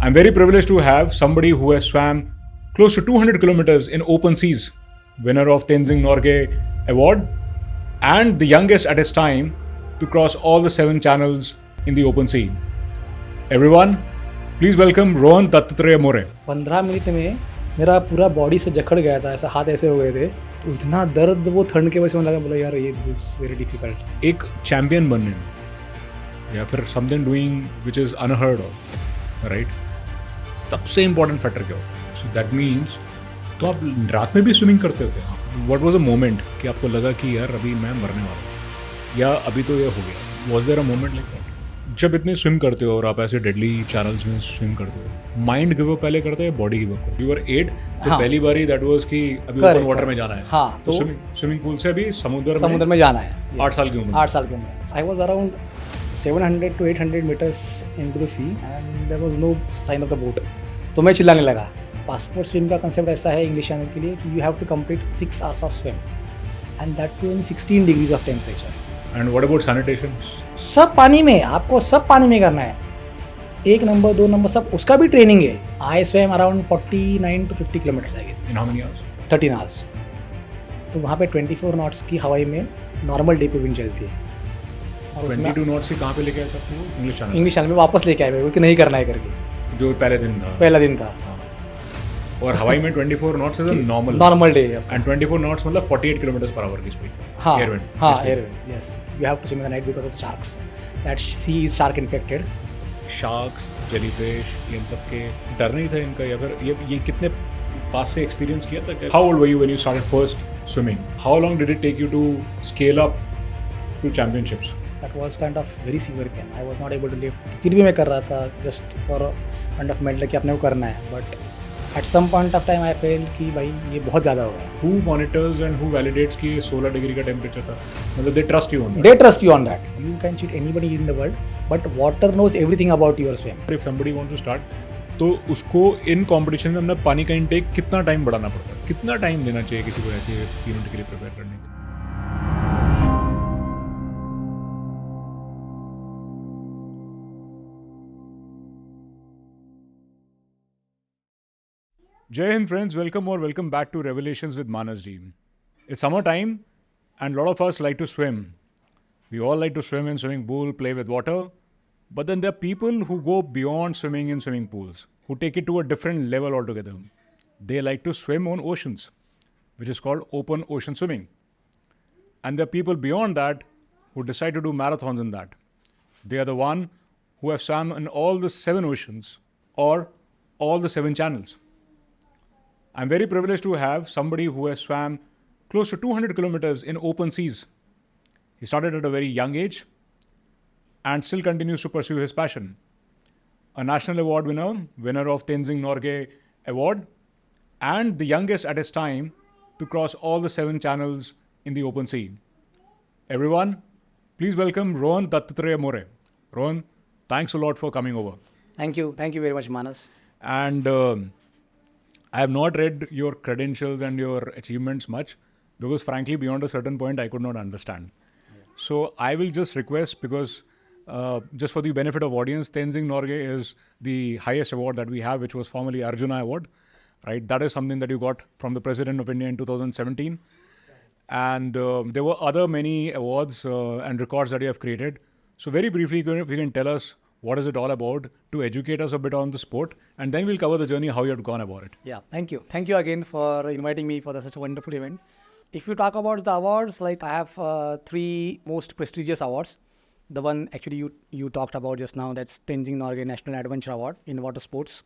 I'm very privileged to have somebody who has swam close to 200 kilometers in open seas, winner of Tenzing Norgay Award, and the youngest at his time to cross all the 7 channels in the open sea. Everyone, please welcome Rohan Dattatreya More. 15 minute में मेरा पूरा body से जकड़ गया था, ऐसा हाथ ऐसे हो गए थे, तो इतना दर्द वो ठंड के वजह से लगा, बोला यार ये दिस इज वेरी डिफिकल्ट. एक चैंपियन बनने में या फिर something doing which is unheard of, right, सबसे इंपॉर्टेंट फैक्टर क्या हो? सो दैट मीन्स तो आप रात में भी स्विमिंग करते होते हैं. व्हाट वाज अ मोमेंट कि आपको लगा कि यार अभी मैं मरने वाला हूँ या अभी तो ये हो गया? Was there a moment like that? जब इतने स्विम करते हो और आप ऐसे डेडली चैनल्स में स्विम करते हो, माइंड गिव अप पहले करते हैं, बॉडी गिव अप करते? यू वर 8 तो हाँ. पहली बारी दैट वाज कि अभी Correct, ओपन वाटर correct. में जाना है. हाँ, तो तो स्विमिंग पूल से अभी समुद्र में जाना है. 8 साल की उम्र. 8 साल की उम्र. I was around 700 to 800 meters into the sea and there was no sign of the boat. तो मैं चिल्लाने लगा. पासपोर्ट स्विम का कंसेप्ट ऐसा है इंग्लिश चैनल के लिए कि you have to complete 6 hours of swim and that too in 16 degrees of temperature. And what about sanitation? सब पानी में, आपको सब पानी में करना है. 1 नंबर 2 नंबर सब, उसका भी ट्रेनिंग है. I swim around 49 to 50 kilometres I guess. In how many hours? 13 hours. तो वहाँ पे 24 नॉट्स की हवाई में नॉर्मल डे पे विंड चलती है. और उसमें 22 नॉट्स से कहाँ पे लेके आया था आपको? English channel. इंग्लिश चैनल में वापस लेके आए मेरे को कि नहीं करना है करके. जो पहले दिन था. पहला दिन था. और हवाई में 24 knots is normal day. And 24 knots मतलब 48 किलोमीटर पर आवर की स्पीड. हाँ एयर विंड. हाँ, air wind. Yes, you have to swim in the night because of sharks. That sea is shark infected. Sharks, jellyfish, इन सब के डर नहीं था इनका? या फिर ये कितने पास से एक्सपीरियंस किया था? How old were you when you started first swimming? How long did it take you to scale up to championships? That was kind of very severe pain. I was not able to lift. फिर भी मैं कर रहा था just for kind of mental कि अपने को करना है. But at some point of time I fell कि भाई ये बहुत ज़्यादा हो गया. Who monitors and who validates कि 16 डिग्री का टेम्परेचर था? मतलब they trust you on that? They trust you on that. You can cheat anybody in the world, but water knows everything about your swim. If somebody wants to start, तो उसको in competition में अपना पानी का intake कितना time बढ़ाना पड़ता है? कितना टाइम देना चाहिए किसी को ऐसे इवेंट के लिए प्रिपेयर करने के लिए? Jai Hind friends, welcome back to Revelations with Manas Ji. It's summertime and a lot of us like to swim. We all like to swim in swimming pool, play with water. But then there are people who go beyond swimming in swimming pools, who take it to a different level altogether. They like to swim on oceans, which is called open ocean swimming. And there are people beyond that who decide to do marathons in that. They are the one who have swum in all the 7 oceans or all the 7 channels. I'm very privileged to have somebody who has swam close to 200 kilometers in open seas. He started at a very young age and still continues to pursue his passion. A national award winner, winner of Tenzing Norgay Award, and the youngest at his time to cross all the 7 channels in the open sea. Everyone, please welcome Rohan Dattatreya More. Rohan, thanks a lot for coming over. Thank you very much, Manas. And I have not read your credentials and your achievements much because frankly beyond a certain point I could not understand. So I will just request, because just for the benefit of audience, Tenzing Norgay is the highest award that we have, which was formerly Arjuna Award, right? That is something that you got from the President of India in 2017. And there were other many awards and records that you have created. So very briefly, if you can tell us what is it all about, to educate us a bit on the sport, and then we'll cover the journey, how you have gone about it. Yeah, thank you. Thank you again for inviting me for such a wonderful event. If you talk about the awards, like I have 3 most prestigious awards. The one actually you talked about just now, that's Tenzing Norgay National Adventure Award in water sports.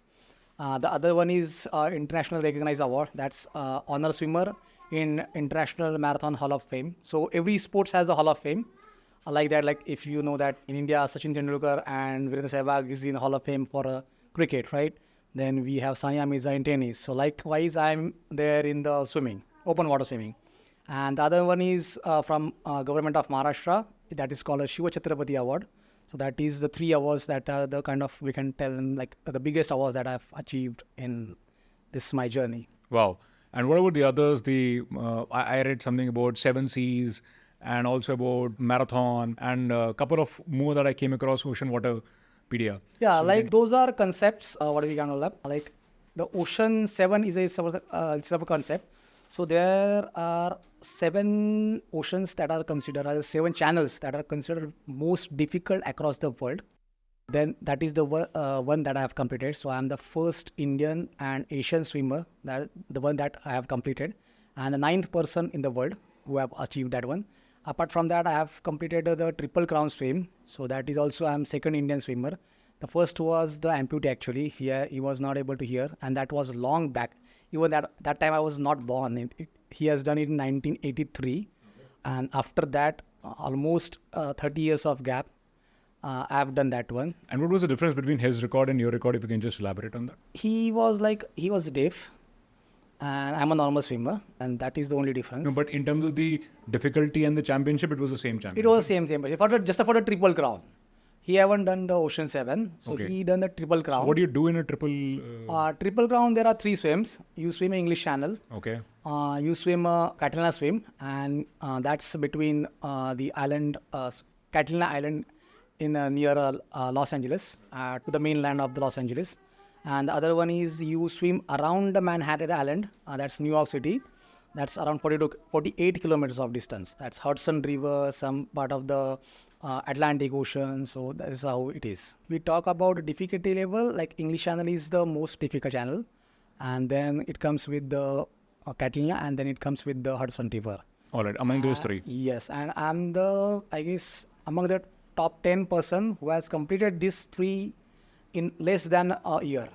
The other one is International Recognized Award, that's Honor Swimmer in International Marathon Hall of Fame. So every sports has a Hall of Fame. Like that, like if you know that in India, Sachin Tendulkar and Virendra Sehwag is in the Hall of Fame for cricket, right? Then we have Sania Mirza in tennis. So likewise, I'm there in the swimming, open water swimming. And the other one is from Government of Maharashtra. That is called a Shiva Chhatrapati Award. So that is the 3 awards that are the kind of, we can tell them, like the biggest awards that I've achieved in this my journey. Wow. And what about the others? I read something about 7 Seas and also about marathon and a couple of more that I came across, ocean water. Pedia. Yeah, like those are concepts. What we can call up? Like the Ocean 7 is a sort of a concept. So there are 7 oceans that are considered, or 7 channels that are considered most difficult across the world. Then that is the one that I have completed. So I am the first Indian and Asian swimmer, that the one that I have completed, and the 9th person in the world who have achieved that one. Apart from that, I have completed the Triple Crown swim. So that is also I am second Indian swimmer. The first was the amputee actually. He was not able to hear, and that was long back. Even that time I was not born. He has done it in 1983, and after that, almost 30 years of gap. I have done that one. And what was the difference between his record and your record, if you can just elaborate on that? He was deaf, and I'm a normal swimmer, and that is the only difference. No, but in terms of the difficulty and the championship, it was the same championship. It was same. Just for the Triple Crown. He haven't done the Ocean 7, so Okay. he done the Triple Crown. So what do you do in a triple? Triple Crown, there are 3 swims. You swim English Channel. Okay. You swim Catalina swim, and that's between the island, Catalina Island, in near Los Angeles, to the mainland of the Los Angeles. And the other one is you swim around the Manhattan Island, that's New York City. That's around 48 kilometers of distance. That's Hudson River, some part of the Atlantic Ocean. So that is how it is. We talk about difficulty level, like English Channel is the most difficult channel. And then it comes with the Catalina, and then it comes with the Hudson River. All right. Among those 3. Yes, and I'm I guess, among the top 10 person who has completed these 3 in less than a year.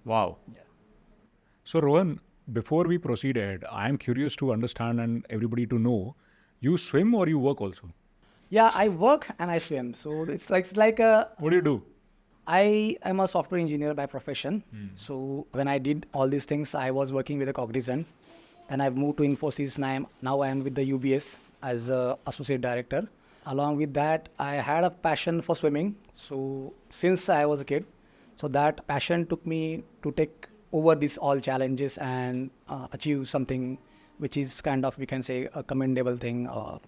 Wow. Yeah. So Rohan, before we proceeded, I am curious to understand and everybody to know, you swim or you work also? Yeah, I work and I swim. So it's like a, What do you do? I am a software engineer by profession. So when I did all these things, I was working with a Cognizant. Then I've moved to Infosys. Now I am with the UBS as a associate director. Along with that, I had a passion for swimming. So since I was a kid, so that passion took me to take over these all challenges and achieve something which is kind of, we can say, a commendable thing, or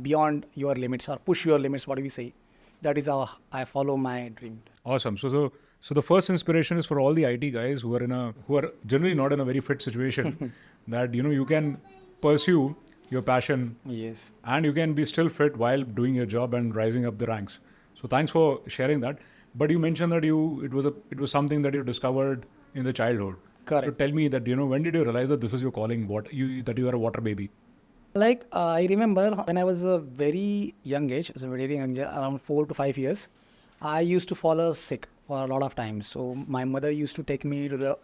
beyond your limits, or push your limits, what do we say. That is how I follow my dream. Awesome. So the first inspiration is for all the IT guys who are generally not in a very fit situation, that you can pursue your passion. Yes. And you can be still fit while doing your job and rising up the ranks. So thanks for sharing that. But you mentioned that it was something that you discovered in the childhood. Correct. So tell me that when did you realize that this is your calling? That you are a water baby? Like I remember when I was a very young age, around 4 to 5 years, I used to fall sick for a lot of times. So my mother used to take me to the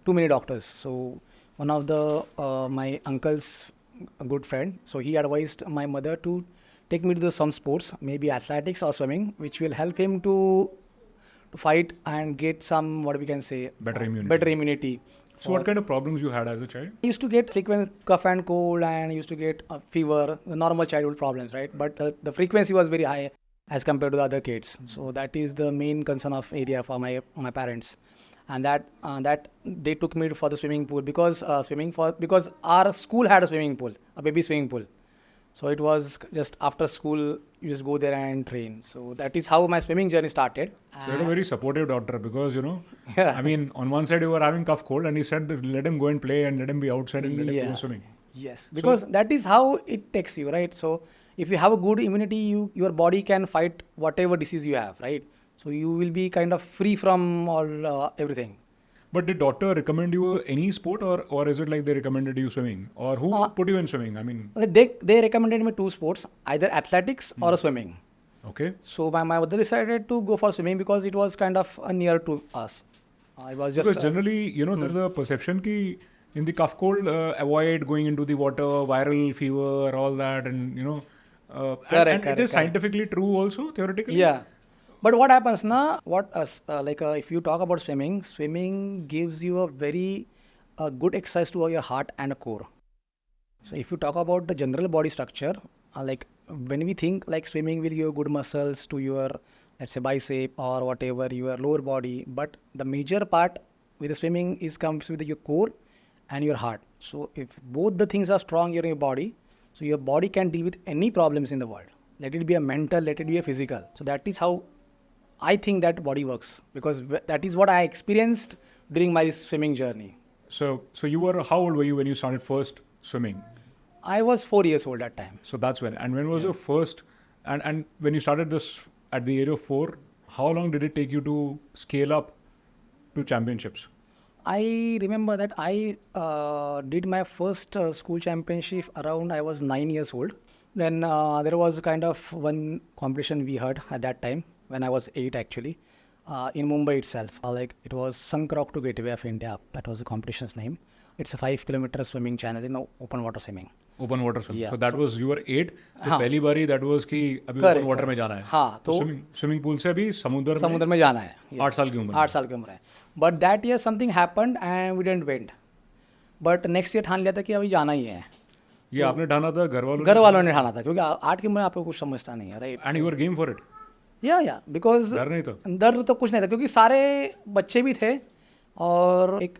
too many doctors. So one of the my uncle's a good friend, so he advised my mother to take me to some sports, maybe athletics or swimming, which will help him to fight and get some, what we can say, Better immunity. Better immunity. So what kind of problems you had as a child? I used to get frequent cough and cold, and I used to get fever, the normal childhood problems, right? But the frequency was very high as compared to the other kids. So that is the main concern of area for my parents. And that they took me for the swimming pool because our school had a swimming pool, a baby swimming pool. So it was just after school, you just go there and train. So that is how my swimming journey started. So you had a very supportive doctor because, Yeah. I mean, on one side you were having cough cold and he said that let him go and play and let him be outside and let him go swimming. Yes, because that is how it takes you, right? So if you have a good immunity, your body can fight whatever disease you have, right? So you will be kind of free from all everything. But did doctor recommend you any sport or is it like they recommended you swimming? Or who put you in swimming? I mean... They recommended me 2 sports, either athletics or swimming. Okay. So my mother decided to go for swimming because it was kind of near to us. I was just... Because generally, there's a perception ki in the cough cold, avoid going into the water, viral fever, all that, and and it is scientifically true also, theoretically? Yeah. But what happens now, if you talk about swimming gives you a very good exercise to your heart and core. So if you talk about the general body structure, when we think like swimming will give good muscles to your, let's say, bicep or whatever, your lower body. But the major part with the swimming comes with your core and your heart. So if both the things are strong in your body, so your body can deal with any problems in the world. Let it be a mental, let it be a physical. So that is how I think that body works because that is what I experienced during my swimming journey. So you were, how old were you when you started first swimming? I was 4 years old that time. So that's when. And when was your first, and when you started this at the age of 4, how long did it take you to scale up to championships? I remember that I did my first school championship around I was 9 years old. Then there was kind of one competition we had at that time when I was 8 actually in Mumbai itself. Like it was Sankrok to Gateway of India. That was the competition's name. It's a 5-kilometer swimming channel in open water swimming. Open water swimming. Yeah. So that was, you were 8. हाँ. पहली बारी that was कि अभी Correct, open water में correct. जाना है. हाँ, तो तो स्विमिंग पूल से अभी समुद्र में जाना है. 8 साल की उम्र में. 8 साल की उम्र है. But that year something happened and we didn't went. But next year ठान लिया था कि अभी जाना ही है. ये आपने ठाना था, घर वालों ने ठाना था क्योंकि 8 की उम्र में आपको कुछ समझता नहीं है, right? And you were game for it. या बिकॉज डर नहीं था. डर तो कुछ नहीं था क्योंकि सारे बच्चे भी थे और एक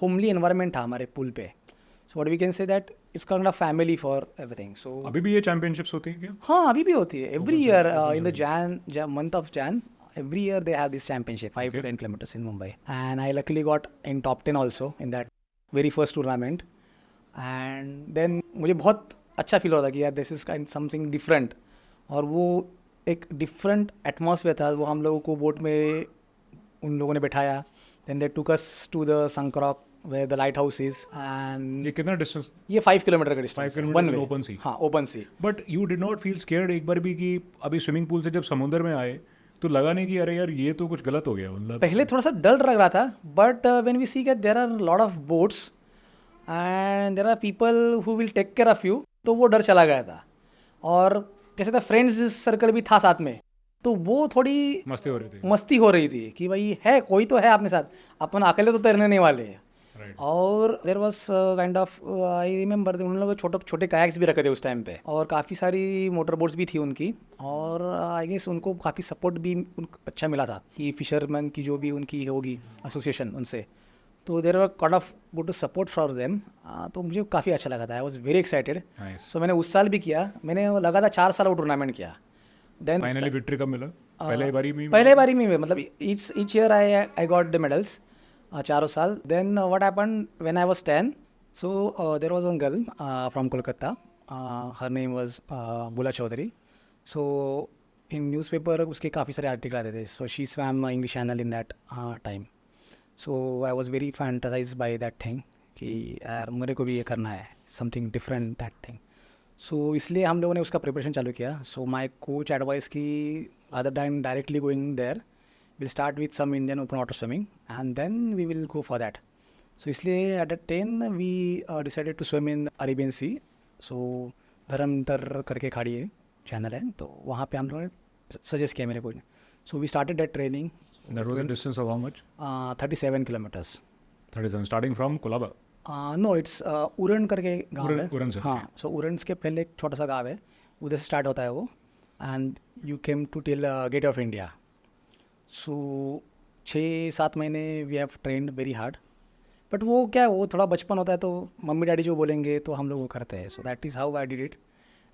होमली एनवायरनमेंट था हमारे पुल पे. So what we can say that it's kind of family for everything. So अभी भी ये चैंपियनशिप्स होती हैं क्या? हाँ, अभी भी होती है. Every year in the Jain month of Jain, every year they have this championship, 5 to 10 kilometers in Mumbai. And I luckily got in top 10 also in that very first tournament. And then मुझे बहुत अच्छा फील हो रहा था कि यार this is kind something different. और वो एक डिफरेंट एटमॉस्फेयर था. वो हम लोगों को बोट में उन लोगों ने बैठाया. Then they took us to the संक्रॉक where the lighthouse is. And ये कितना डिस्टेंस? ये 5 किलोमीटर का डिस्टेंस 5 किलोमीटर ओपन सी. हाँ, open sea. But you did not feel scared एक बार भी कि अभी स्विमिंग पूल से जब समुद्र में आए तो लगा नहीं कि अरे यार ये तो कुछ गलत हो गया? मतलब पहले थोड़ा सा डर लग रहा था. But when we see that there are lot of boats and there are people who will take care of you, तो वो डर चला गया था. और कैसे था, फ्रेंड्स सर्कल भी था साथ में, तो वो थोड़ी मस्ती हो रही थी कि भाई है, कोई तो है अपने साथ, अपन अकेले तो तैरने नहीं वाले. Right. और there was kind of I remember उन लोगों छोटे छोटे कायक्स भी रखे थे उस टाइम पे. और काफ़ी सारी मोटर बोट्स भी थी उनकी. और आई गेस उनको काफ़ी सपोर्ट भी अच्छा मिला था कि फिशरमैन की जो भी उनकी होगी एसोसिएशन उनसे, तो there were kind of good support for them. तो मुझे काफ़ी अच्छा लगा था. I was very excited. So मैंने उस साल भी किया. मैंने लगा था 4 साल वो टूर्नामेंट किया. देन फाइनली विक्ट्री कब मिला? पहले बारी में मतलब each year I got the medals. 4 साल. Then what happened when I was 10? So there was one girl from Kolkata. Her name was Bula Chaudhary. So in newspaper उसके काफ़ी सारे आर्टिकल आते थे. So she swam English Channel in that time. So I was very fantasized by that thing कि यार मेरे को भी ये करना है, something different that thing. So इसलिए हम लोगों ने उसका प्रिपरेशन चालू किया. So my coach advised कि rather than directly going there, we'll start with some Indian open water swimming and then we will go for that. So इसलिए at that 10 we decided to swim in Arabian Sea. So धर्मतर करके खाड़ी है, channel है, तो वहाँ पे हम लोगों ने सजेस्ट किया मेरे कोच ने. So we started that training. That was a distance of how much? 37 kilometers. 37, starting from Colaba? No, it's Uran करके गाँव है. उरण से. हाँ, so उरण के पहले एक छोटा सा गाँव है, उधर से स्टार्ट होता है वो. And you came to till Gate of India. So 6-7 महीने we have trained very hard. But वो क्या है, वो थोड़ा बचपन होता है तो मम्मी डैडी जो बोलेंगे तो हम लोग वो करते हैं. So that is how I did it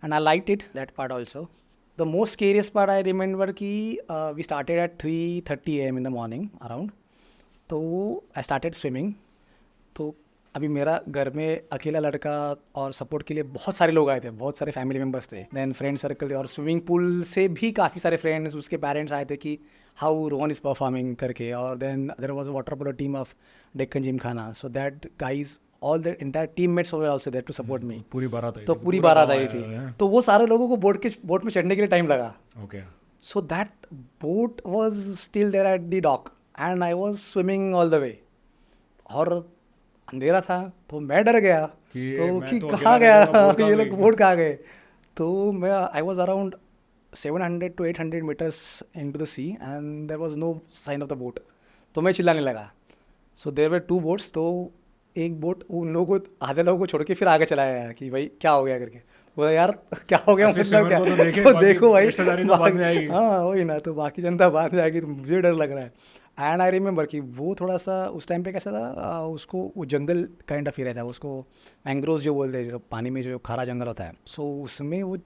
and I like it that part also. The most scariest part I remember कि we started at 3:30 AM in the morning around. तो आई स्टार्टेड स्विमिंग. तो अभी मेरा घर में अकेला लड़का और सपोर्ट के लिए बहुत सारे लोग आए थे, बहुत सारे फैमिली मेम्बर्स थे. देन फ्रेंड सर्कल और स्विमिंग पूल से भी काफ़ी सारे फ्रेंड्स, उसके पेरेंट्स आए थे कि हाउ रोहन इज़ परफॉर्मिंग करके. और then there was a water polo team of Deccan Gymkhana. So that guys all the entire teammates were also there to support me. पूरी बारात आई. तो पूरी बारात आई थी. तो वो सारे लोगों को बोट में चढ़ने के लिए टाइम लगा. Okay. So that boat was still there at the dock and I was swimming all the way. और अंधेरा था तो मैं डर गया कि कहाँ गया ये लोग, बोट कहाँ गए. तो मैं I was around 700 to 800 meters into the sea and there was no sign of the boat. तो मैं चिल्लाने लगा. So there were 2 boats. तो एक बोट उन लोगों को, आधे लोगों को छोड़ के फिर आगे चलाया कि भाई क्या हो गया करके. बोला यार क्या हो गया, मतलब क्या, तो देखो भाई. हाँ वही ना. तो बाकी जनता बाद में आएगी तो मुझे डर लग रहा है. एंड आई रिमेंबर कि वो थोड़ा सा उस टाइम पे कैसा था, उसको वो जंगल काइंड ऑफ एरिया था, उसको मैंग्रोव्स जो बोलते हैं, जो पानी में जो खारा जंगल होता है. सो उसमें वो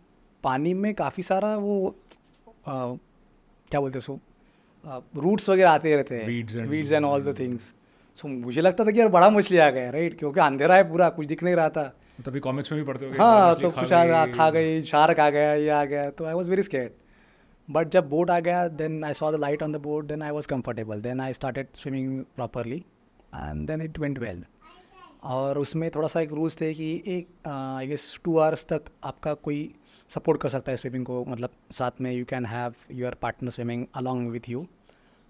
पानी में काफ़ी सारा वो क्या बोलते हैं उसको, रूट्स वगैरह आते रहते हैं, weeds and all the things. So मुझे लगता था कि यार बड़ा मछली आ गया, राइट, क्योंकि अंधेरा है पूरा, कुछ दिख नहीं रहा था. तभी कॉमिक्स में भी पढ़ते हो हाँ, तो कुछ खा गई, शार्क आ गया, ये आ गया, तो I was very scared. But जब बोट आ गया, then I saw the light on the boat, then I was comfortable, then I started swimming properly and then it went well. और उसमें थोड़ा सा एक रूल्स थे कि एक आई गेस 2 आवर्स तक आपका कोई सपोर्ट कर सकता है स्विमिंग को, मतलब साथ में you can have your partner swimming along with you.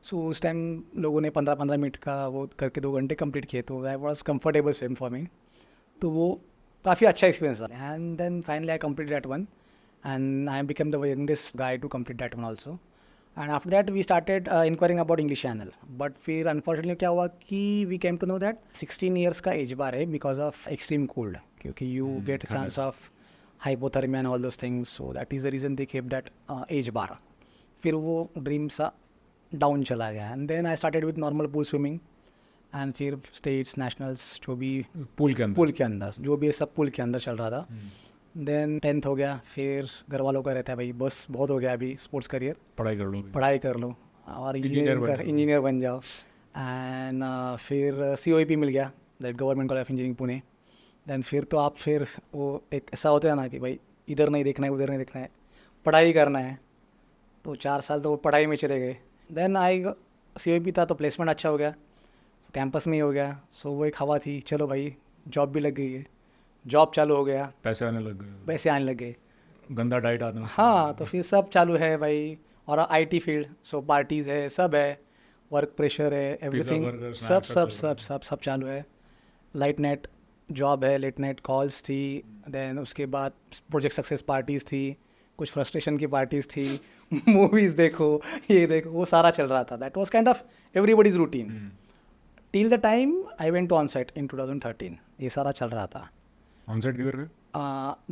So उस टाइम लोगों ने 15-15 मिनट का वो करके 2 घंटे कंप्लीट किए, तो I was comfortable swim for me. तो वो काफ़ी अच्छा एक्सपीरियंस था. And then finally I complete that one and I become the youngest guy to complete that one also. And after that we started inquiring about English channel. But फिर unfortunately क्या हुआ कि we came to know that 16 years का age bar है because of extreme cold, क्योंकि you get chance of hypothermia and all those things. So that is the reason they kept that age bar. फिर वो dream सा down चला गया. And then I started with normal pool swimming and फिर states nationals जो भी pool के अंदर जो भी सब पूल के अंदर चल रहा था. देन 10th हो गया. फिर घर वालों का रहता है भाई बस बहुत हो गया अभी स्पोर्ट्स करियर, पढ़ाई कर लो और इंजीनियर बन जाओ. एंड फिर COEP मिल गया, that government college of engineering Pune. Then फिर तो आप फिर वो एक ऐसा होता है ना कि भाई इधर नहीं देखना है उधर नहीं देखना है, पढ़ाई करना है. तो 4 साल तो वो पढ़ाई में चले गए. देन आई COEP था तो प्लेसमेंट अच्छा हो गया, कैंपस में ही हो गया. सो वो एक हवा थी, चलो भाई जॉब भी लग गई है, जॉब चालू हो गया, पैसे आने लग गए, गंदा डाइट आना. हाँ, तो फिर सब चालू है भाई. और IT फील्ड, सो पार्टीज़ है, सब है, वर्क प्रेशर है, एवरीथिंग सब चालू है. लाइट नाइट जॉब है, लेट नाइट कॉल्स थी. देन उसके बाद प्रोजेक्ट सक्सेस पार्टीज़ थी, कुछ फ्रस्ट्रेशन की पार्टीज़ थी. मूवीज़ देखो, ये देखो, वो सारा चल रहा था. That was kind of everybody's routine till the time I went to onsite in 2013. ये सारा चल रहा था. ऑनसाइट किधर गए?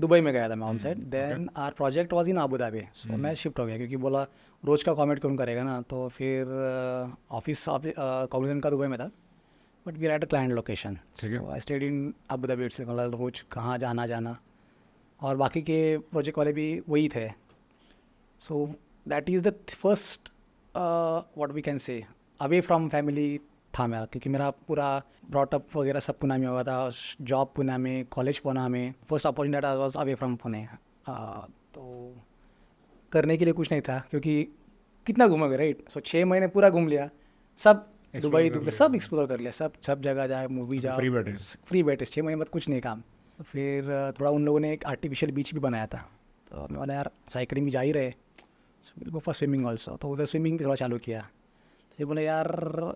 दुबई में गया था मैं onsite. Then our project was in Abu Dhabi. So मैं शिफ्ट हो गया क्योंकि बोला रोज़ का कॉमेट कौन करेगा ना. तो फिर ऑफिस कॉग्निजेंट का दुबई में था, but we had a client location. So I stayed in Abu Dhabi. It's मतलब रोज़ कहाँ जाना और बाकी के प्रोजेक्ट वाले भी वही थे. So that is the first what we can say away from family था मेरा, क्योंकि मेरा पूरा ब्रॉटअप वगैरह सब पुणे में हुआ था, जॉब पुणे में, कॉलेज पुणे में. First opportunity I was away from Pune. तो करने के लिए कुछ नहीं था क्योंकि कितना घूमोगे, राइट. सो 6 महीने पूरा घूम लिया, सब दुबई सब एक्सप्लोर कर लिया, सब जगह जाए, मूवी जाओ, फ्री बैठे 6 महीने बाद कुछ नहीं काम. फिर थोड़ा उन लोगों ने एक आर्टिफिशियल बीच भी बनाया था. तो मैं बोला यार साइकिलिंग भी जा ही रहे, बिल्कुल फॉर स्विमिंग ऑल्सो. तो उधर स्विमिंग भी थोड़ा चालू किया. फिर बोले यार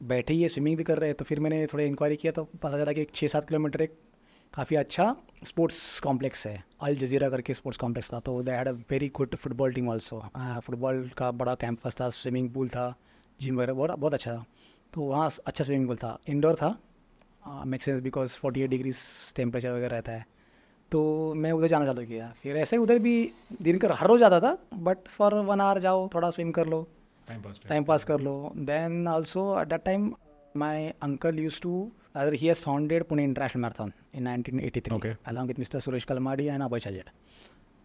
बैठे ही है, स्विमिंग भी कर रहे हैं. तो फिर मैंने थोड़ा इंक्वायरी किया तो पता चला कि 6-7 किलोमीटर एक काफ़ी अच्छा स्पोर्ट्स कॉम्प्लेक्स है, अल जजीरा करके स्पोर्ट्स कॉम्प्लेक्स था. तो they had a very good football team also. Football का बड़ा कैंपस था, स्विमिंग पूल था, जिम वगैरह बहुत अच्छा था. तो वहाँ अच्छा स्विमिंग पूल था, इंडोर था. Make sense because 48 degrees temperature वगैरह रहता है. तो मैं उधर जाना चालू किया. फिर ऐसे उधर भी दिन कर हर रोज़ जाता था, बट फॉर 1 आवर जाओ, थोड़ा स्विम कर लो, टाइम पास कर लो. Then also at that time my uncle use to he has founded Pune International Marathon in 1983 along with Mr. Suresh Kalmadi and Abhay Chajed.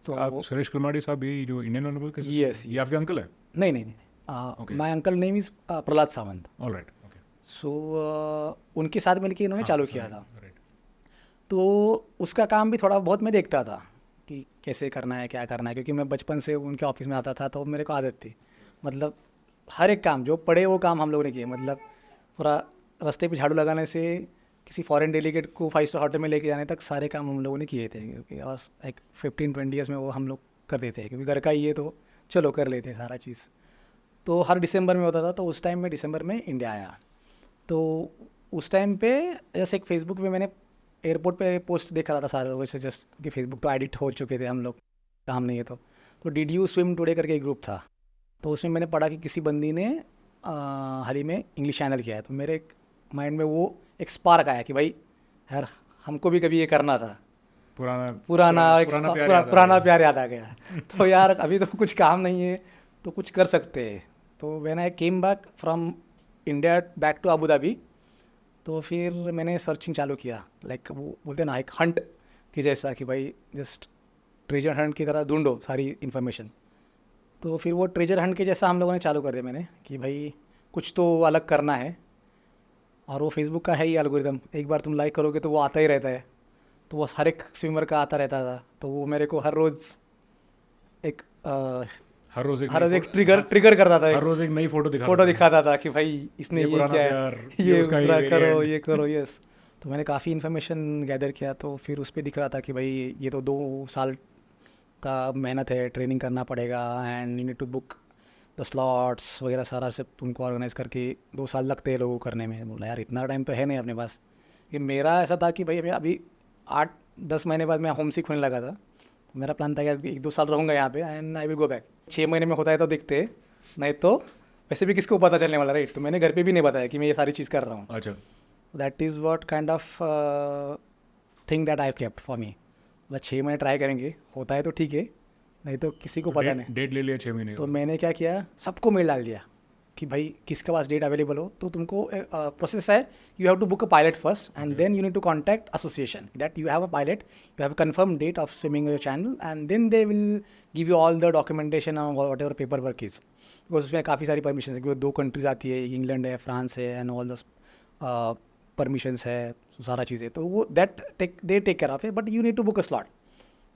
So Suresh Kalmadi साहब ये जो Indian Olympic के yes, ये आपके uncle है? नहीं. My uncle name is Prahlad Sawant. All right. Okay. So उनके साथ मिलकर इन्होंने चालू किया था. तो उसका काम भी थोड़ा बहुत मैं देखता था कि कैसे करना है, क्या करना है, क्योंकि मैं बचपन से उनके ऑफिस में आता था. तो मेरे को आदत थी, मतलब हर एक काम जो पड़े वो काम हम लोगों ने किए. मतलब पूरा रास्ते पे झाड़ू लगाने से किसी फॉरेन डेलीगेट को 5-स्टार होटल में लेके जाने तक सारे काम हम लोगों ने किए थे. क्योंकि बस एक 15-20 ईयर्स में वो हम लोग कर देते हैं, क्योंकि घर का ही है तो चलो कर लेते हैं सारा चीज़. तो हर दिसंबर में होता था. तो उस टाइम में दिसंबर में इंडिया आया. तो उस टाइम पे जैसे एक फेसबुक पे मैंने एयरपोर्ट पे पोस्ट देख रहा था सारे लोगों से, जस्ट कि फेसबुक तो एडिट हो चुके थे हम लोग, काम नहीं है. तो डिड यू स्विम टुडे करके एक ग्रुप था. तो उसमें मैंने पढ़ा कि किसी बंदी ने हाल ही में इंग्लिश चैनल किया है. तो मेरे माइंड में वो एक स्पार्क आया कि भाई यार हमको भी कभी ये करना था. पुराना प्यार याद आ गया. तो यार अभी तो कुछ काम नहीं है तो कुछ कर सकते हैं. तो when I came back from India back to Abu Dhabi, तो फिर मैंने सर्चिंग चालू किया. लाइक वो बोलते ना एक हंट की जैसा कि भाई जस्ट ट्रेजर हंट की तरह ढूंढो सारी इन्फॉर्मेशन. तो फिर वो ट्रेजर हंट के जैसा हम लोगों ने चालू कर दिया मैंने कि भाई कुछ तो अलग करना है। और वो फेसबुक का है ही एल्गोरिदम, एक बार तुम लाइक करोगे तो वो आता ही रहता है। तो वो हर एक स्विमर का आता रहता था, तो वो मेरे को हर रोज़ एक हर रोज हर रोज़ एक ट्रिगर करता था, हर रोज एक नई फोटो दिखाता था कि भाई इसने ये ये पुराना किया प्यार, है, ये ये उसका पूरा ये करो, variant। ये करो, यस। तो मैंने काफ़ी इन्फॉर्मेशन गैदर किया, तो फिर उस पर दिख रहा था कि भाई ये तो 2 साल का मेहनत है, ट्रेनिंग करना पड़ेगा, and you need to book the slots वगैरह सारा सब तुमको ऑर्गेनाइज करके 2 साल लगते हैं लोगों को करने में। बोला यार इतना टाइम तो है नहीं अपने पास। कि मेरा ऐसा था कि भाई मैं अभी 8-10 महीने बाद मैं होम सिक होने लगा था। मेरा प्लान था कि 1-2 साल रहूँगा यहाँ पे and I will go back. 6 महीने में होता है तो देखते, नहीं तो वैसे भी किसको पता चलने वाला, राइट। तो मैंने घर पे भी नहीं बताया कि मैं ये सारी चीज़ कर रहा हूँ। अच्छा, that is what kind of thing that I kept for me. मतलब 6 महीने ट्राई करेंगे, होता है तो ठीक है, नहीं तो किसी को पता नहीं। डेट ले लिया 6 महीने तो का। मैंने क्या किया, सबको मेल डाल दिया कि भाई किसके पास डेट अवेलेबल हो। तो तुमको प्रोसेस है, you have to book a pilot first and then you need to contact association that you have a pilot, you have confirm date of swimming your channel, and then they will give you all the documentation on whatever paperwork is. Because उसमें काफ़ी सारी permission है, क्योंकि 2 countries आती है, England है, France है, and all the permissions है, सारा चीज़ें। तो वो that they take care of है, but you need to book a slot.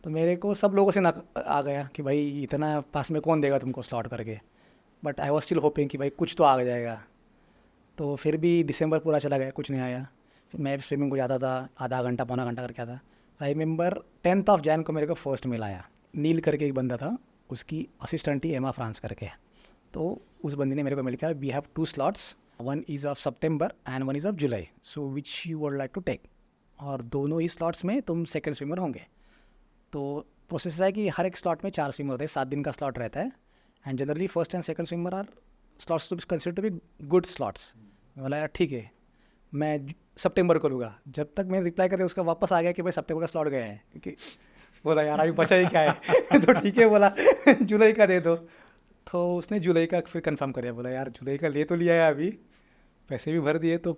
तो मेरे को सब लोगों से ना आ गया कि भाई इतना पास में कौन देगा तुमको स्लॉट करके। But I was still hopping कि भाई कुछ तो आ जाएगा। तो फिर भी दिसंबर पूरा चला गया, कुछ नहीं आया। फिर मैं स्विमिंग को जाता था, आधा घंटा पौना घंटा करके आता। आई रिमेंबर 10th Jan को मेरे को फर्स्ट मेल आया। नील करके एक बंदा था, उसकी असिस्टेंट ही एमा फ्रांस करके। तो उस बंदी ने मेरे को मिल गया, we have 2 slots, one is of September and one is of July, so which you would like to take. और दोनों ही स्लॉट्स में तुम सेकेंड स्विमर होंगे। तो प्रोसेस है कि हर एक स्लॉट में 4 स्विमर होते हैं, 7 दिन का स्लॉट रहता है, and generally first and second swimmer are slots to be consider to be good slots. मैं बोला यार ठीक है, मैं सितंबर को लूँगा। जब तक मैं रिप्लाई कर उसका वापस आ गया कि भाई सितंबर का स्लॉट गया है, क्योंकि बोला यार अभी बचा ही क्या है तो ठीक है, बोला जुलाई का दे दो। तो उसने जुलाई का फिर कंफर्म कर दिया। बोला यार जुलाई का ले तो लिया है, अभी पैसे भी भर दिए, तो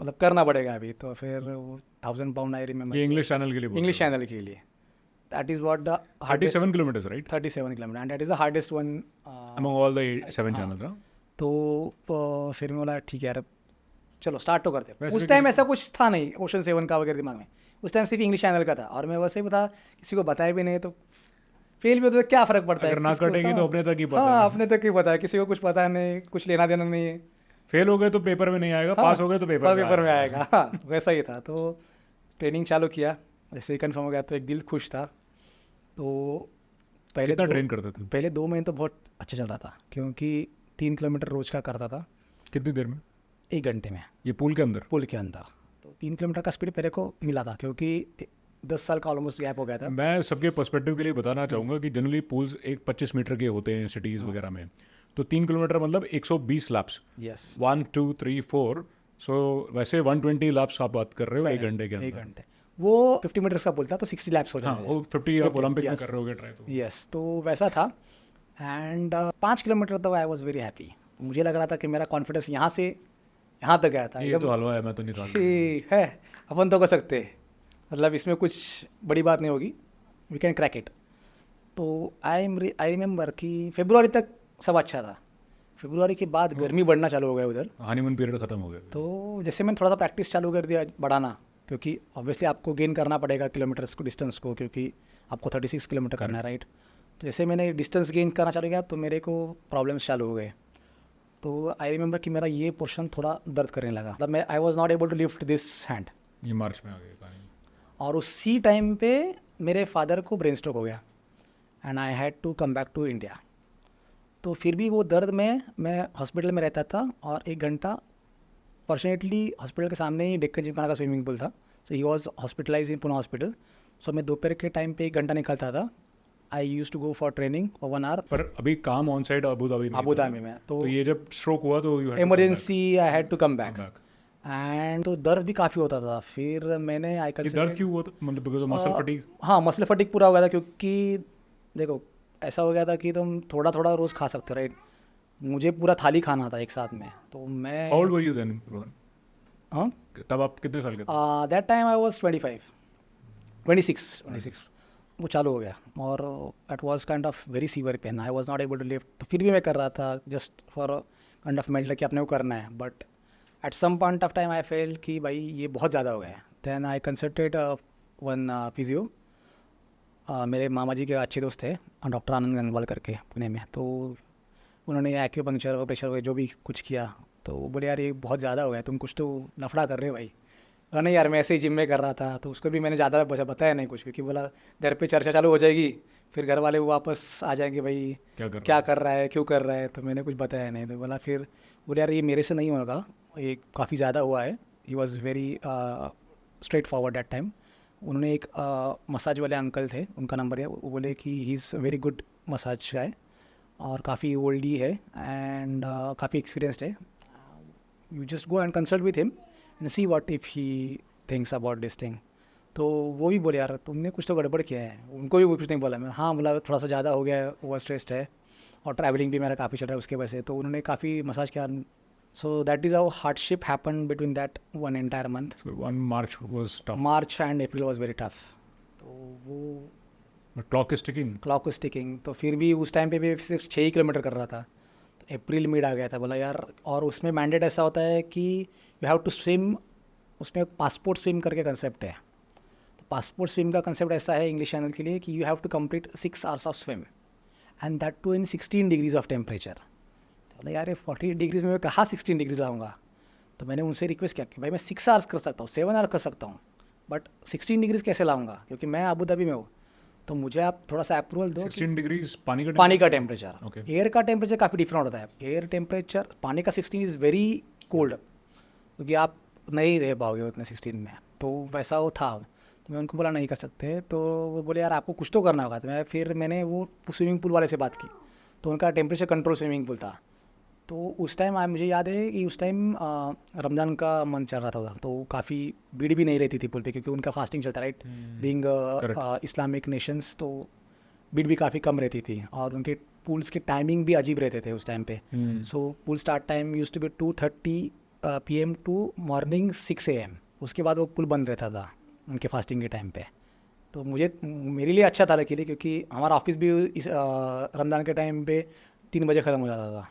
मतलब करना पड़ेगा अभी। तो फिर वो 1000 pound आई रिमेंबर, ये इंग्लिश चैनल के लिए बोल इंग्लिश रहे चैनल के लिए। दैट इज़ वॉट द हो। 37 kilometres right 37 kilometre, and that is the hardest one among all the 7 channels. हाँ, तो फिर मैं बोला ठीक है यार चलो स्टार्ट तो करते हैं। वैसे उस भी टाइम किसी ऐसा कुछ था नहीं ओशन 7 का वगैरह दिमाग में। उस टाइम सिर्फ इंग्लिश चैनल का था, और मैं वैसे ही बता, किसी को बताया भी नहीं, तो फेल भी होता तो क्या फ़र्क पड़ता है। अगर ना किसको- कटेंगी तो हाँ, अपने तक ही पता हाँ है। अपने तक ही पता है, किसी को कुछ पता नहीं, कुछ लेना देना नहीं है। फेल हो गए तो पेपर में नहीं आएगा, हाँ, पास हो गए तो पेपर में आएगा। हाँ वैसा ही था। तो ट्रेनिंग चालू किया, जैसे ही कन्फर्म हो गया तो एक दिल खुश था। तो पहले कितना ट्रेन करते थे? पहले 2 महीने तो बहुत अच्छा चल रहा था, क्योंकि 3 किलोमीटर रोज का करता था कितनी देर में? 1 घंटे में, ये पूल के अंदर? पुल के अंदर। तो 3 किलोमीटर का स्पीड मेरे को मिला था, क्योंकि 10 साल का ऑलमोस्ट गैप हो गया था। मैं सबके पर्सपेक्टिव के लिए बताना चाहूँगा कि जनरली पूल्स एक 25 मीटर के होते हैं सिटीज़ वगैरह में। तो 3 किलोमीटर मतलब 120 लैप्स, यस 1 2 3 4। सो वैसे 120 लैप्स आप बात कर रहे हो 1 घंटे के 1 अंदर। घंटे। वो 50 मीटर्स का पुल था, तो 60 लैप्स हो हाँ, जाते वो 50 आप 50, ओलंपिक में yes. कर रहे होगे ट्राई तो। यस। तो वैसा था। एंड 5 किलोमीटर तो आई वॉज वेरी हैप्पी। मुझे लग रहा था कि मेरा कॉन्फिडेंस यहाँ से यहाँ तक गया था, ये तो हलवा है, मैं तो निकाल कि है अपन तो कर सकते हैं, मतलब इसमें कुछ बड़ी बात नहीं होगी, वी कैन क्रैक इट। तो आई रिमेंबर कि फरवरी तक सब अच्छा था। फरवरी के बाद गर्मी बढ़ना चालू हो गया उधर। हनीमून पीरियड खत्म हो गया। तो जैसे मैंने थोड़ा सा प्रैक्टिस चालू कर दिया बढ़ाना, क्योंकि ऑब्वियसली आपको गेन करना पड़ेगा किलोमीटर्स को, डिस्टेंस को, क्योंकि आपको 36 किलोमीटर करना है, राइट। तो जैसे मैंने डिस्टेंस गेन करना चालू किया तो मेरे को प्रॉब्लम्स चालू हो गए। तो आई रिमेंबर कि मेरा ये पोर्शन थोड़ा दर्द करने लगा, मतलब मैं I was not able to lift this hand. ये मार्च में आ गया कहानी। और उसी टाइम पे मेरे फादर को ब्रेन स्ट्रोक हो गया, and I had to come back to India. तो फिर भी वो दर्द में मैं हॉस्पिटल में रहता था, और 1 घंटा फॉर्चुनेटली हॉस्पिटल के सामने ही डेक्कन जिमखाना का स्विमिंग पूल था, so he was hospitalise in Pune hospital. So मैं दोपहर के टाइम पे 1 घंटा निकलता था। I use to go for training for 1 hour. पर अभी काम ऑन साइड अबू धाबी में अबू धाबी में, तो ये जब स्ट्रोक हुआ तो you had to come emergency I had to come back, back. And तो दर्द भी काफ़ी होता था। फिर मैंने आई ये दर्द क्यों हुआ था? मतलब बिकॉज ऑफ मसल फटीग? हाँ मसल फटीग पूरा हो गया था, क्योंकि देखो ऐसा हो गया था कि तुम थोड़ा थोड़ा रोज़ खा सकते हो, राइट। मुझे पूरा थाली खाना था एक साथ में, तो मैं how old were you then Rohan? हाँ तब आप कितने साल के थे? That time I was 26। वो चालू हो गया और it was kind of very severe pain, I was not able to lift. तो फिर भी मैं कर रहा था just for kind of mental कि अपने को करना है, but at some point of time I fell कि भाई ये बहुत ज़्यादा हो गया है। Then I consulted one physio, मेरे मामा जी के अच्छे दोस्त थे डॉक्टर आनंद गंगवाल करके पुणे में। तो उन्होंने एक्यूपंक्चर और प्रेशर जो भी कुछ किया, तो वो बोले यार ये बहुत ज़्यादा हो गया, तुम कुछ तो लफड़ा कर रहे हो भाई। नहीं यार मैं ऐसे ही जिम में कर रहा था, तो उसको भी मैंने ज़्यादा बताया नहीं कुछ, क्योंकि बोला घर पे चर्चा चालू हो जाएगी, फिर घर वाले वापस आ जाएंगे भाई क्या कर रहा है, क्यों कर रहा है। तो मैंने कुछ बताया नहीं। तो बोला फिर बोले यार ये मेरे से नहीं होगा, ये काफ़ी ज़्यादा हुआ है। He was very straight forward that time. उन्होंने एक मसाज वाले अंकल थे, उनका नंबर है, वो बोले कि he is very good massage guy और काफ़ी ओल्ड ही है एंड काफ़ी एक्सपीरियंसड है। You just go and consult with him and see what if he thinks about this thing. तो वो भी बोले यार तुमने कुछ तो गड़बड़ किया है। उनको भी कुछ नहीं बोला मैं, हाँ बोला थोड़ा सा ज़्यादा हो गया है, ओवर स्ट्रेस्ड है और ट्रैवलिंग भी मेरा काफ़ी चल रहा है उसके वजह से। तो उन्होंने काफ़ी मसाज किया। सो that is how hardship happen between that one entire month. March was tough. March and April was very tough. तो वो But clock is ticking. Clock was ticking। तो फिर भी उस टाइम पे भी सिर्फ 6 ही किलोमीटर कर रहा था। तो अप्रैल मिड आ गया था, बोला यार, और उसमें मैंडेट ऐसा होता है कि यू हैव टू स्विम, उसमें पासपोर्ट स्विम करके कंसेप्ट है। तो पासपोर्ट स्विम का कंसेप्ट ऐसा है इंग्लिश चैनल के लिए कि you have to complete 6 hours of swim and that too in 16 degrees of temperature. तो बोला यार 40 डिग्रीज में मैं कहाँ 16 डिग्रीज आऊँगा। तो मैंने उनसे रिक्वेस्ट किया कि भाई मैं 6 आवर्स कर सकता हूँ, 7 आवर्स कर सकता हूँ, बट 16 डिग्रीज कैसे लाऊंगा, क्योंकि मैं अबू धाबी में हूँ। तो मुझे आप थोड़ा सा अप्रूवल दो। 16 degrees पानी का टेम्परेचर, Okay. एयर का टेम्परेचर काफ़ी डिफरेंट होता है। एयर टेम्परेचर पानी का 16 इज़ वेरी कोल्ड, क्योंकि आप नहीं रह पाओगे उतने 16 में। तो वैसा वो था। तो मैं उनको बोला नहीं कर सकते। तो वो बोले यार आपको कुछ तो करना होगा। तो मैंने वो स्विमिंग पूल वाले से बात की, तो उनका टेम्परेचर कंट्रोल स्विमिंग पूल था। तो उस टाइम मुझे याद है कि उस टाइम रमज़ान का मंथ चल रहा था, तो काफ़ी भीड़ भी नहीं रहती थी पुल पे, क्योंकि उनका फास्टिंग चलता, राइट, बीइंग इस्लामिक नेशंस। तो भीड़ भी काफ़ी कम रहती थी और उनके पूल्स के टाइमिंग भी अजीब रहते थे उस टाइम पे। So pool start time used to be 2:30 PM to morning 6 AM। उसके बाद वो पुल बंद रहता था उनके फास्टिंग के टाइम पे। तो मेरे लिए अच्छा था लकीली, क्योंकि हमारा ऑफिस भी इस रमज़ान के टाइम पे 3 बजे ख़त्म हो जाता था।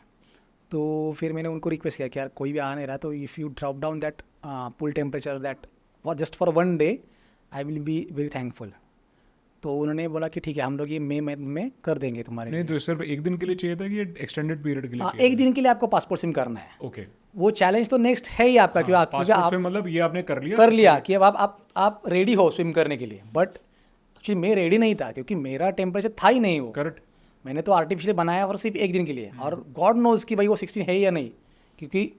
तो फिर मैंने उनको रिक्वेस्ट किया कि यार कोई भी आ नहीं रहा, तो if you drop down that pool temperature that for just for 1 day, I will be very thankful. तो उन्होंने बोला कि ठीक है, हम लोग ये मई में कर देंगे तुम्हारे नहीं, लिए। तो सिर्फ एक दिन के लिए चाहिए था कि एक्सटेंडेड पीरियड के लिए चाहिए? एक दिन के लिए आपको पासपोर्ट सिम करना है। ओके। वो चैलेंज तो नेक्स्ट है ही आपका, क्योंकि क्योंकि पासपोर्ट आप स्विम मतलब ये आपने कर लिया? कर लिया कि अब आप रेडी हो स्विम करने के लिए। बट एक्चुअली मैं रेडी नहीं था, क्योंकि मेरा टेम्परेचर था ही नहीं वो। करेक्ट। मैंने तो आर्टिफिशियल बनाया और सिर्फ एक दिन के लिए, और गॉड नोज कि भाई वो 16 है या नहीं, क्योंकि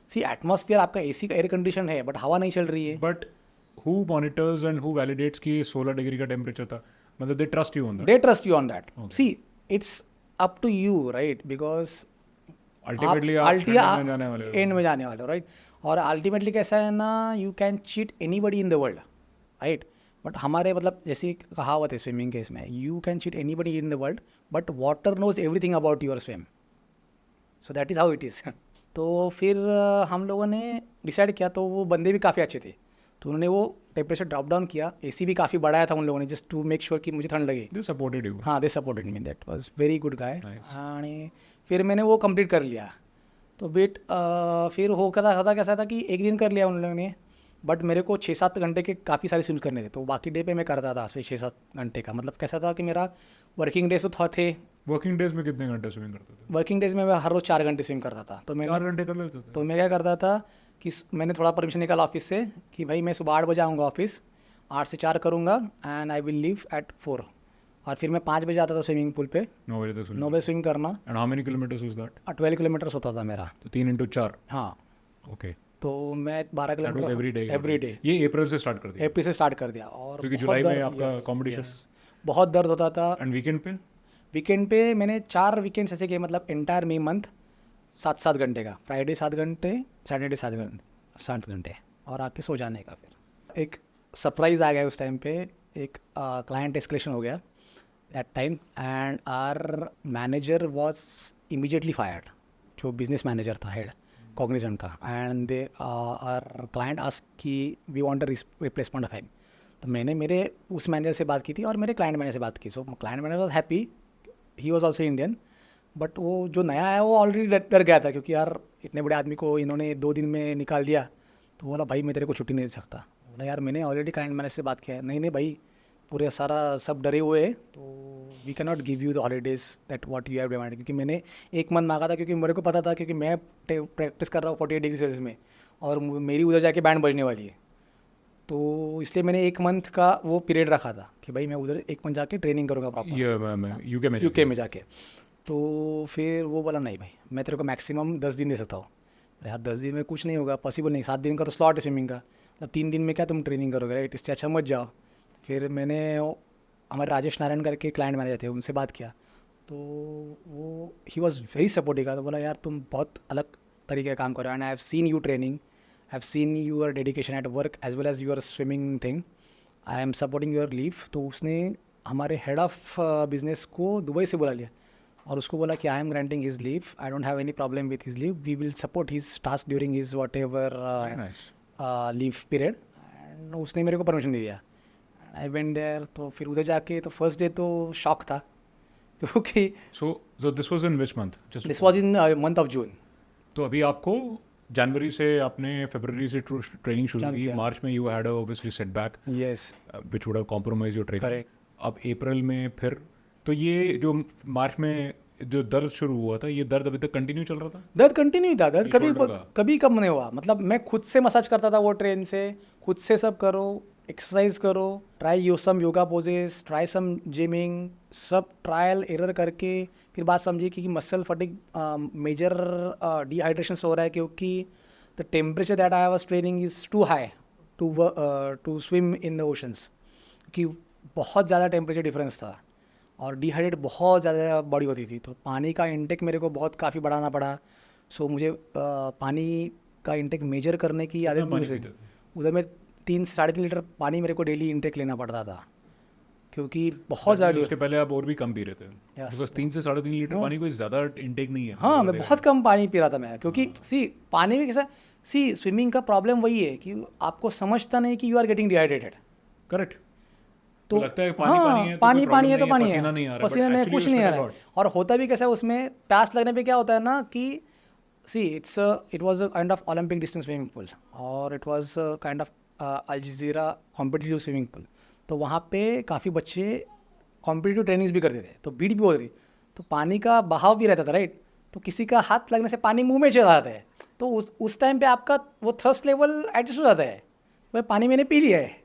सी एटमॉस्फेयर आपका एसी का एयर कंडीशन है, बट हवा नहीं चल रही है। But who monitors and who validates कि 16 डिग्री का टेम्परेचर था? मतलब they trust you on that? They trust you on that. Okay. See it's up to you, right, because ultimately आप एंड में जाने वाले हो। एंड में जाने वाले हो, राइट। और अल्टीमेटली कैसा है ना, you can cheat anybody in the world, right. But हमारे मतलब जैसी कहावत है स्विमिंग के इसमें, you can cheat anybody in the world but water knows everything about your swim. So that is how it is. तो फिर हम लोगों ने डिसाइड किया, तो वो बंदे भी काफ़ी अच्छे थे, तो उन्होंने वो टेम्परेचर ड्रॉप डाउन किया। एसी भी काफ़ी बढ़ाया था उन लोगों ने, जस्ट टू मेक श्योर कि मुझे ठंड लगे। They supported you? हाँ, they supported me, that was very good guy. Nice. आणि फिर मैंने वो कंप्लीट कर लिया। तो फिर होता कैसा था कि एक दिन कर लिया उन लोगों ने, बट मेरे को 6-7 घंटे के काफ़ी सारे स्विम करने थे। तो बाकी डे पे मैं करता था 6-7 घंटे का। मतलब कैसा था कि मेरा वर्किंग डेज तो थे। वर्किंग डेज में कितने घंटे स्विमिंग करते थे? वर्किंग डेज में मैं हर रोज़ 4 घंटे स्विम करता था। तो मैं 4 घंटे कर लेते थे? तो मैं क्या करता था कि मैंने थोड़ा परमिशन निकाला ऑफिस से कि भाई मैं सुबह 8 बजे आऊँगा ऑफिस, 8 से 4 करूँगा and I will leave at 4। और फिर मैं 5 बजे आता था स्विमिंग पूल पे, 9 बजे तक 9 बजे स्विम करना। And how many kilometres was that? 12 kilometres होता था मेरा। तो 3 into 4? हाँ, ओके। तो मैं 12 that was kilometre every day? ये अप्रैल से स्टार्ट कर दिया? अप्रैल से स्टार्ट कर दिया। और क्योंकि बहुत जुलाई में दर्द- आपका yes, competition yes, बहुत दर्द होता था। एंड वीकेंड पे? वीकेंड पे मैंने 4 वीकेंड्स ऐसे किए, मतलब एंटायर मई मंथ 7-7 घंटे का। फ्राइडे 7 घंटे, सैटरडे 7 घंटे और आके सो जाने का। फिर एक सरप्राइज़ आ गया उस टाइम पे, एक क्लाइंट एस्केलेशन हो गया that time and our manager was immediately fired, जो बिजनेस मैनेजर था हेड कॉग्निजेंट का। And they our client ask कि we want a replacement of him. तो मैंने मेरे उस मैनेजर से बात की थी और मेरे क्लाइंट मैनेजर से बात की. सो client manager was happy, he was also Indian. But वो जो नया है वो ऑलरेडी डर गया था, क्योंकि यार इतने बड़े आदमी को इन्होंने 2 दिन में निकाल दिया. तो बोला भाई मैं तेरे को छुट्टी नहीं दे सकता. बोला यार मैंने ऑलरेडी क्लाइंट मैनेजर से बात किया है. नहीं नहीं भाई, पूरे सारा सब डरे हुए हैं, तो we can not give you the holidays that what you have demanded. क्योंकि मैंने 1 मंथ मांगा था, क्योंकि मेरे को पता था, क्योंकि मैं प्रैक्टिस कर रहा हूँ 48 डिग्री सेल्सियस में और मेरी उधर जाके बैंड बजने वाली है. तो इसलिए मैंने 1 मंथ का वो पीरियड रखा था कि भाई मैं उधर 1 मंथ जाके ट्रेनिंग करूँगा प्रॉपर ये यूके में जाके. तो फिर वो बोला नहीं भाई मैं तेरे को मैक्सिमम 10 दिन दे सकता हूँ. अरे यार 10 दिन में कुछ नहीं होगा, पॉसिबल नहीं. 7 दिन का तो स्लॉट है स्विमिंग का, मतलब 3 दिन में क्या तुम ट्रेनिंग करोगे, राइट. इससे अच्छा मत जाओ. फिर मैंने हमारे राजेश नारायण करके क्लाइंट मैनेजर थे, उनसे बात किया. तो वो ही वॉज वेरी सपोर्टिव का. तो बोला यार तुम बहुत अलग तरीके का काम करो, and I have seen you training, I have seen your dedication at work as well as your swimming thing. I am supporting your leave. तो उसने हमारे हेड ऑफ बिजनेस को दुबई से बुला लिया और उसको बोला कि I am granting his leave, I don't have any problem with his leave, we will support his task during his whatever leave period. And उसने मेरे को परमिशन दे दिया. I went there. तो फिर उधर जाके तो फर्स्ट डे तो शॉक था, क्योंकि so this was in which month? This was in month of June. तो अभी आपको जनवरी से आपने फरवरी से ट्रेनिंग शुरू चालू की, किया. मार्च में you had obviously setback yes which would have compromise your training. Correct. अब अप्रैल में फिर, तो ये जो मार्च में जो दर्द शुरू हुआ था, ये दर्द अभी तक कंटिन्यू चल रहा था? दर्द कंटिन्यू था. दर्द ये कभी shoulder का? कभी कम नहीं हुआ. मतलब मैं खुद से मसाज करता था वो ट्रेन से, खुद से सब करो, एक्सरसाइज करो, try some yoga poses, try some gymming, सब ट्रायल एरर करके फिर बात समझी कि मसल फटिक मेजर डिहाइड्रेशन हो रहा है, क्योंकि the temperature that I was training is too high to swim in the oceans. कि बहुत ज़्यादा टेम्परेचर डिफरेंस था और डिहाइड्रेट बहुत ज़्यादा बॉडी होती थी. तो पानी का इंटेक मेरे को बहुत काफ़ी बढ़ाना पड़ा. सो मुझे पानी का इंटेक मेजर करने की आदत पानी भी पीते थे? उधर में 3 से 3.5 लीटर पानी मेरे को डेली इंटेक लेना पड़ता था, क्योंकि बहुत ज़्यादा. उसके पहले आप और भी कम पी रहे थे? Yes. बिकॉज 3 से 3.5 लीटर पानी कोई ज़्यादा इंटेक नहीं है. हाँ मैं बहुत कम पानी पी रहा था मैं, क्योंकि सी पानी में कैसा, सी स्विमिंग का प्रॉब्लम वही है कि आपको समझता नहीं कि you are getting dehydrated. Correct. तो लगता है पानी हाँ, पानी है तो पानी कोई पानी है तो problem पानी नहीं है, है, पसीना नहीं आ रहा, पसीना but नहीं, actually कुछ नहीं आ उसमें रहा है. lot. और होता भी कैसा है उसमें, प्यास लगने पे क्या होता है ना कि see it was a kind of Olympic distance swimming pool और it was kind of Al Jazeera competitive swimming pool. तो वहाँ पे काफ़ी बच्चे कॉम्पिटिटिव ट्रेनिंग्स भी करते थे, तो भीड़ भी होती थी, तो पानी का बहाव भी रहता था, राइट. तो किसी का हाथ लगने से पानी मुंह में चला जाता है, तो उस टाइम पे आपका वो थ्रस्ट लेवल एडजस्ट हो जाता है. भाई पानी मैंने पी लिया है,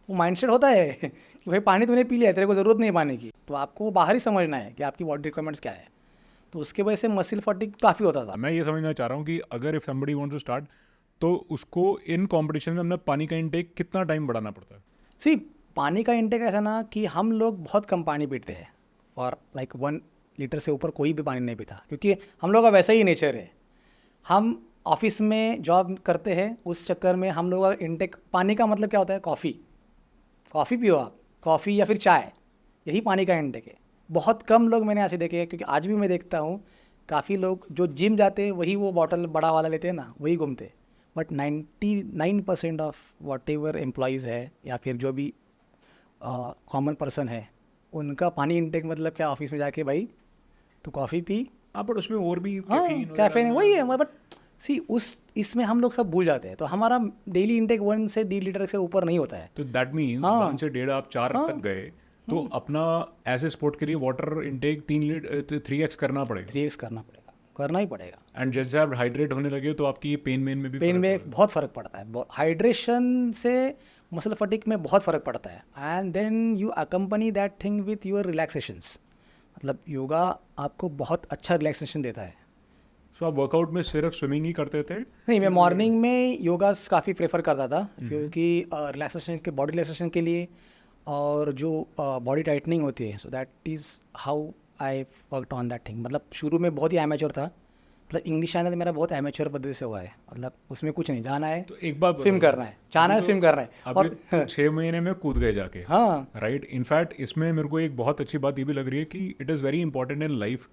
वो माइंडसेट होता है कि भाई पानी तूने पी लिया है, तेरे को ज़रूरत नहीं है पानी की. तो आपको बाहर ही समझना है कि आपकी बॉडी रिक्वायरमेंट्स क्या है. तो उसके वजह से मसल फटीग काफ़ी होता था. मैं ये समझना चाह रहा हूँ कि अगर if somebody wants to start, तो उसको इन कंपटीशन में अपना पानी का इंटेक कितना टाइम बढ़ाना पड़ता है? सी पानी का इंटेक ऐसा ना कि हम लोग बहुत कम पानी पीते हैं, और लाइक 1 लीटर से ऊपर कोई भी पानी नहीं पीता, क्योंकि हम लोग का वैसा ही नेचर है. हम ऑफिस में जॉब करते हैं, उस चक्कर में हम लोग का इंटेक पानी का मतलब क्या होता है, कॉफ़ी पियो आप, कॉफ़ी या फिर चाय, यही पानी का इंटेक है. बहुत कम लोग मैंने ऐसे देखे हैं, क्योंकि आज भी मैं देखता हूँ काफ़ी लोग जो जिम जाते हैं वही वो बॉटल बड़ा वाला लेते हैं ना, वही घूमते. But 99% of what ever employees है या फिर जो भी कॉमन पर्सन है, उनका पानी इंटेक मतलब क्या, ऑफिस में जाके भाई तो कॉफ़ी पी. हाँ, बट उसमें और भी हाँ कैफीन कैफे वही है, बट सी इसमें हम लोग सब भूल जाते हैं. तो हमारा डेली इंटेक 1 से 1.5 लीटर से ऊपर नहीं होता है. तो दैट मीन्स हाँ. 1 से 1.5 आप 4 तक गए, तो अपना ऐसे स्पोर्ट के लिए वाटर इंटेक 3x करना पड़ेगा. 3x करना ही पड़ेगा. एंड जैसे आप हाइड्रेट होने लगे तो आपकी पेन में भी पेन फर्क में होगा. बहुत फ़र्क पड़ता है. हाइड्रेशन से मसल फटीक में बहुत फ़र्क पड़ता है. And then you accompany that thing with your relaxations. मतलब योगा आपको बहुत अच्छा रिलैक्सेशन देता है. सो आप वर्कआउट में सिर्फ स्विमिंग ही करते थे? नहीं, मैं मॉर्निंग में योगा काफ़ी प्रेफर करता था, क्योंकि रिलैक्सेशन के बॉडी रिलैक्सेशन के लिए और जो बॉडी टाइटनिंग होती है, so that is how I worked on that thing. मतलब शुरू में बहुत ही एमेच्योर था, मतलब इंग्लिश चैनल मेरा बहुत एमेच्योर पद्धति से हुआ है. मतलब उसमें कुछ नहीं, जाना है तो एक बात स्विम करना है, जाना है स्विम करना है. अभी 6 महीने में कूद गए जाके. हाँ राइट. इनफैक्ट इसमें मेरे को एक बहुत अच्छी बात ये भी लग रही है कि it is very important in life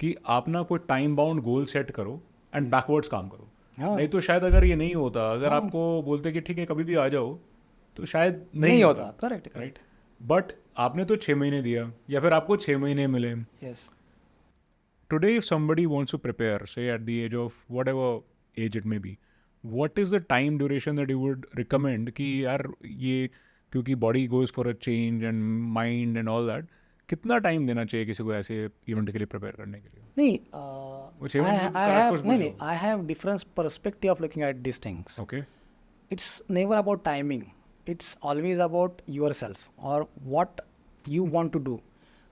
कि आप ना कोई टाइम बाउंड गोल सेट करो एंड बैकवर्ड्स काम करो. हाँ. नहीं तो शायद अगर ये नहीं होता, अगर आपको बोलते कि ठीक है कभी भी आ जाओ, तो शायद नहीं होता, करेक्ट राइट. बट आपने तो 6 महीने दिया या फिर आपको 6 महीने मिले. Yes. Today, if somebody wants to prepare, say at the age of whatever age it may be, what is the time duration that you would recommend कि यार ये क्योंकि body goes for a change and mind and all that, कितना time देना चाहिए किसी को ऐसे इवेंट के लिए प्रिपेयर करने के लिए? नहीं, Which event you crash course बोल रहे हो? I have different perspective of looking at these things. Okay. It's never about timing. It's always about yourself or what you want to do.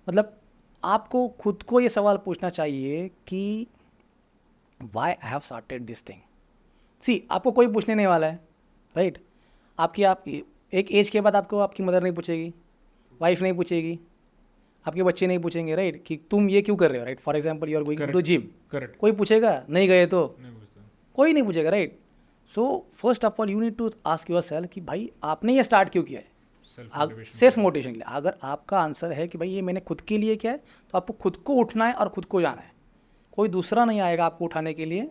मतलब आपको खुद को ये सवाल पूछना चाहिए कि why I have started this thing. See, आपको कोई पूछने नहीं वाला है, राइट? आपकी एक एज के बाद आपको आपकी मदर नहीं पूछेगी, वाइफ नहीं पूछेगी, आपके बच्चे नहीं पूछेंगे, राइट? कि तुम ये क्यों कर रहे हो, right? For example you are going to gym, correct. कोई पूछेगा? नहीं गए तो कोई नहीं पूछेगा, right? So first of all you need to ask yourself कि भाई आपने ये स्टार्ट क्यों किया है. सेल्फ मोटिवेशन के लिए. अगर आपका आंसर है कि भाई ये मैंने खुद के लिए किया है, तो आपको खुद को उठना है और खुद को जाना है. कोई दूसरा नहीं आएगा आपको उठाने के लिए.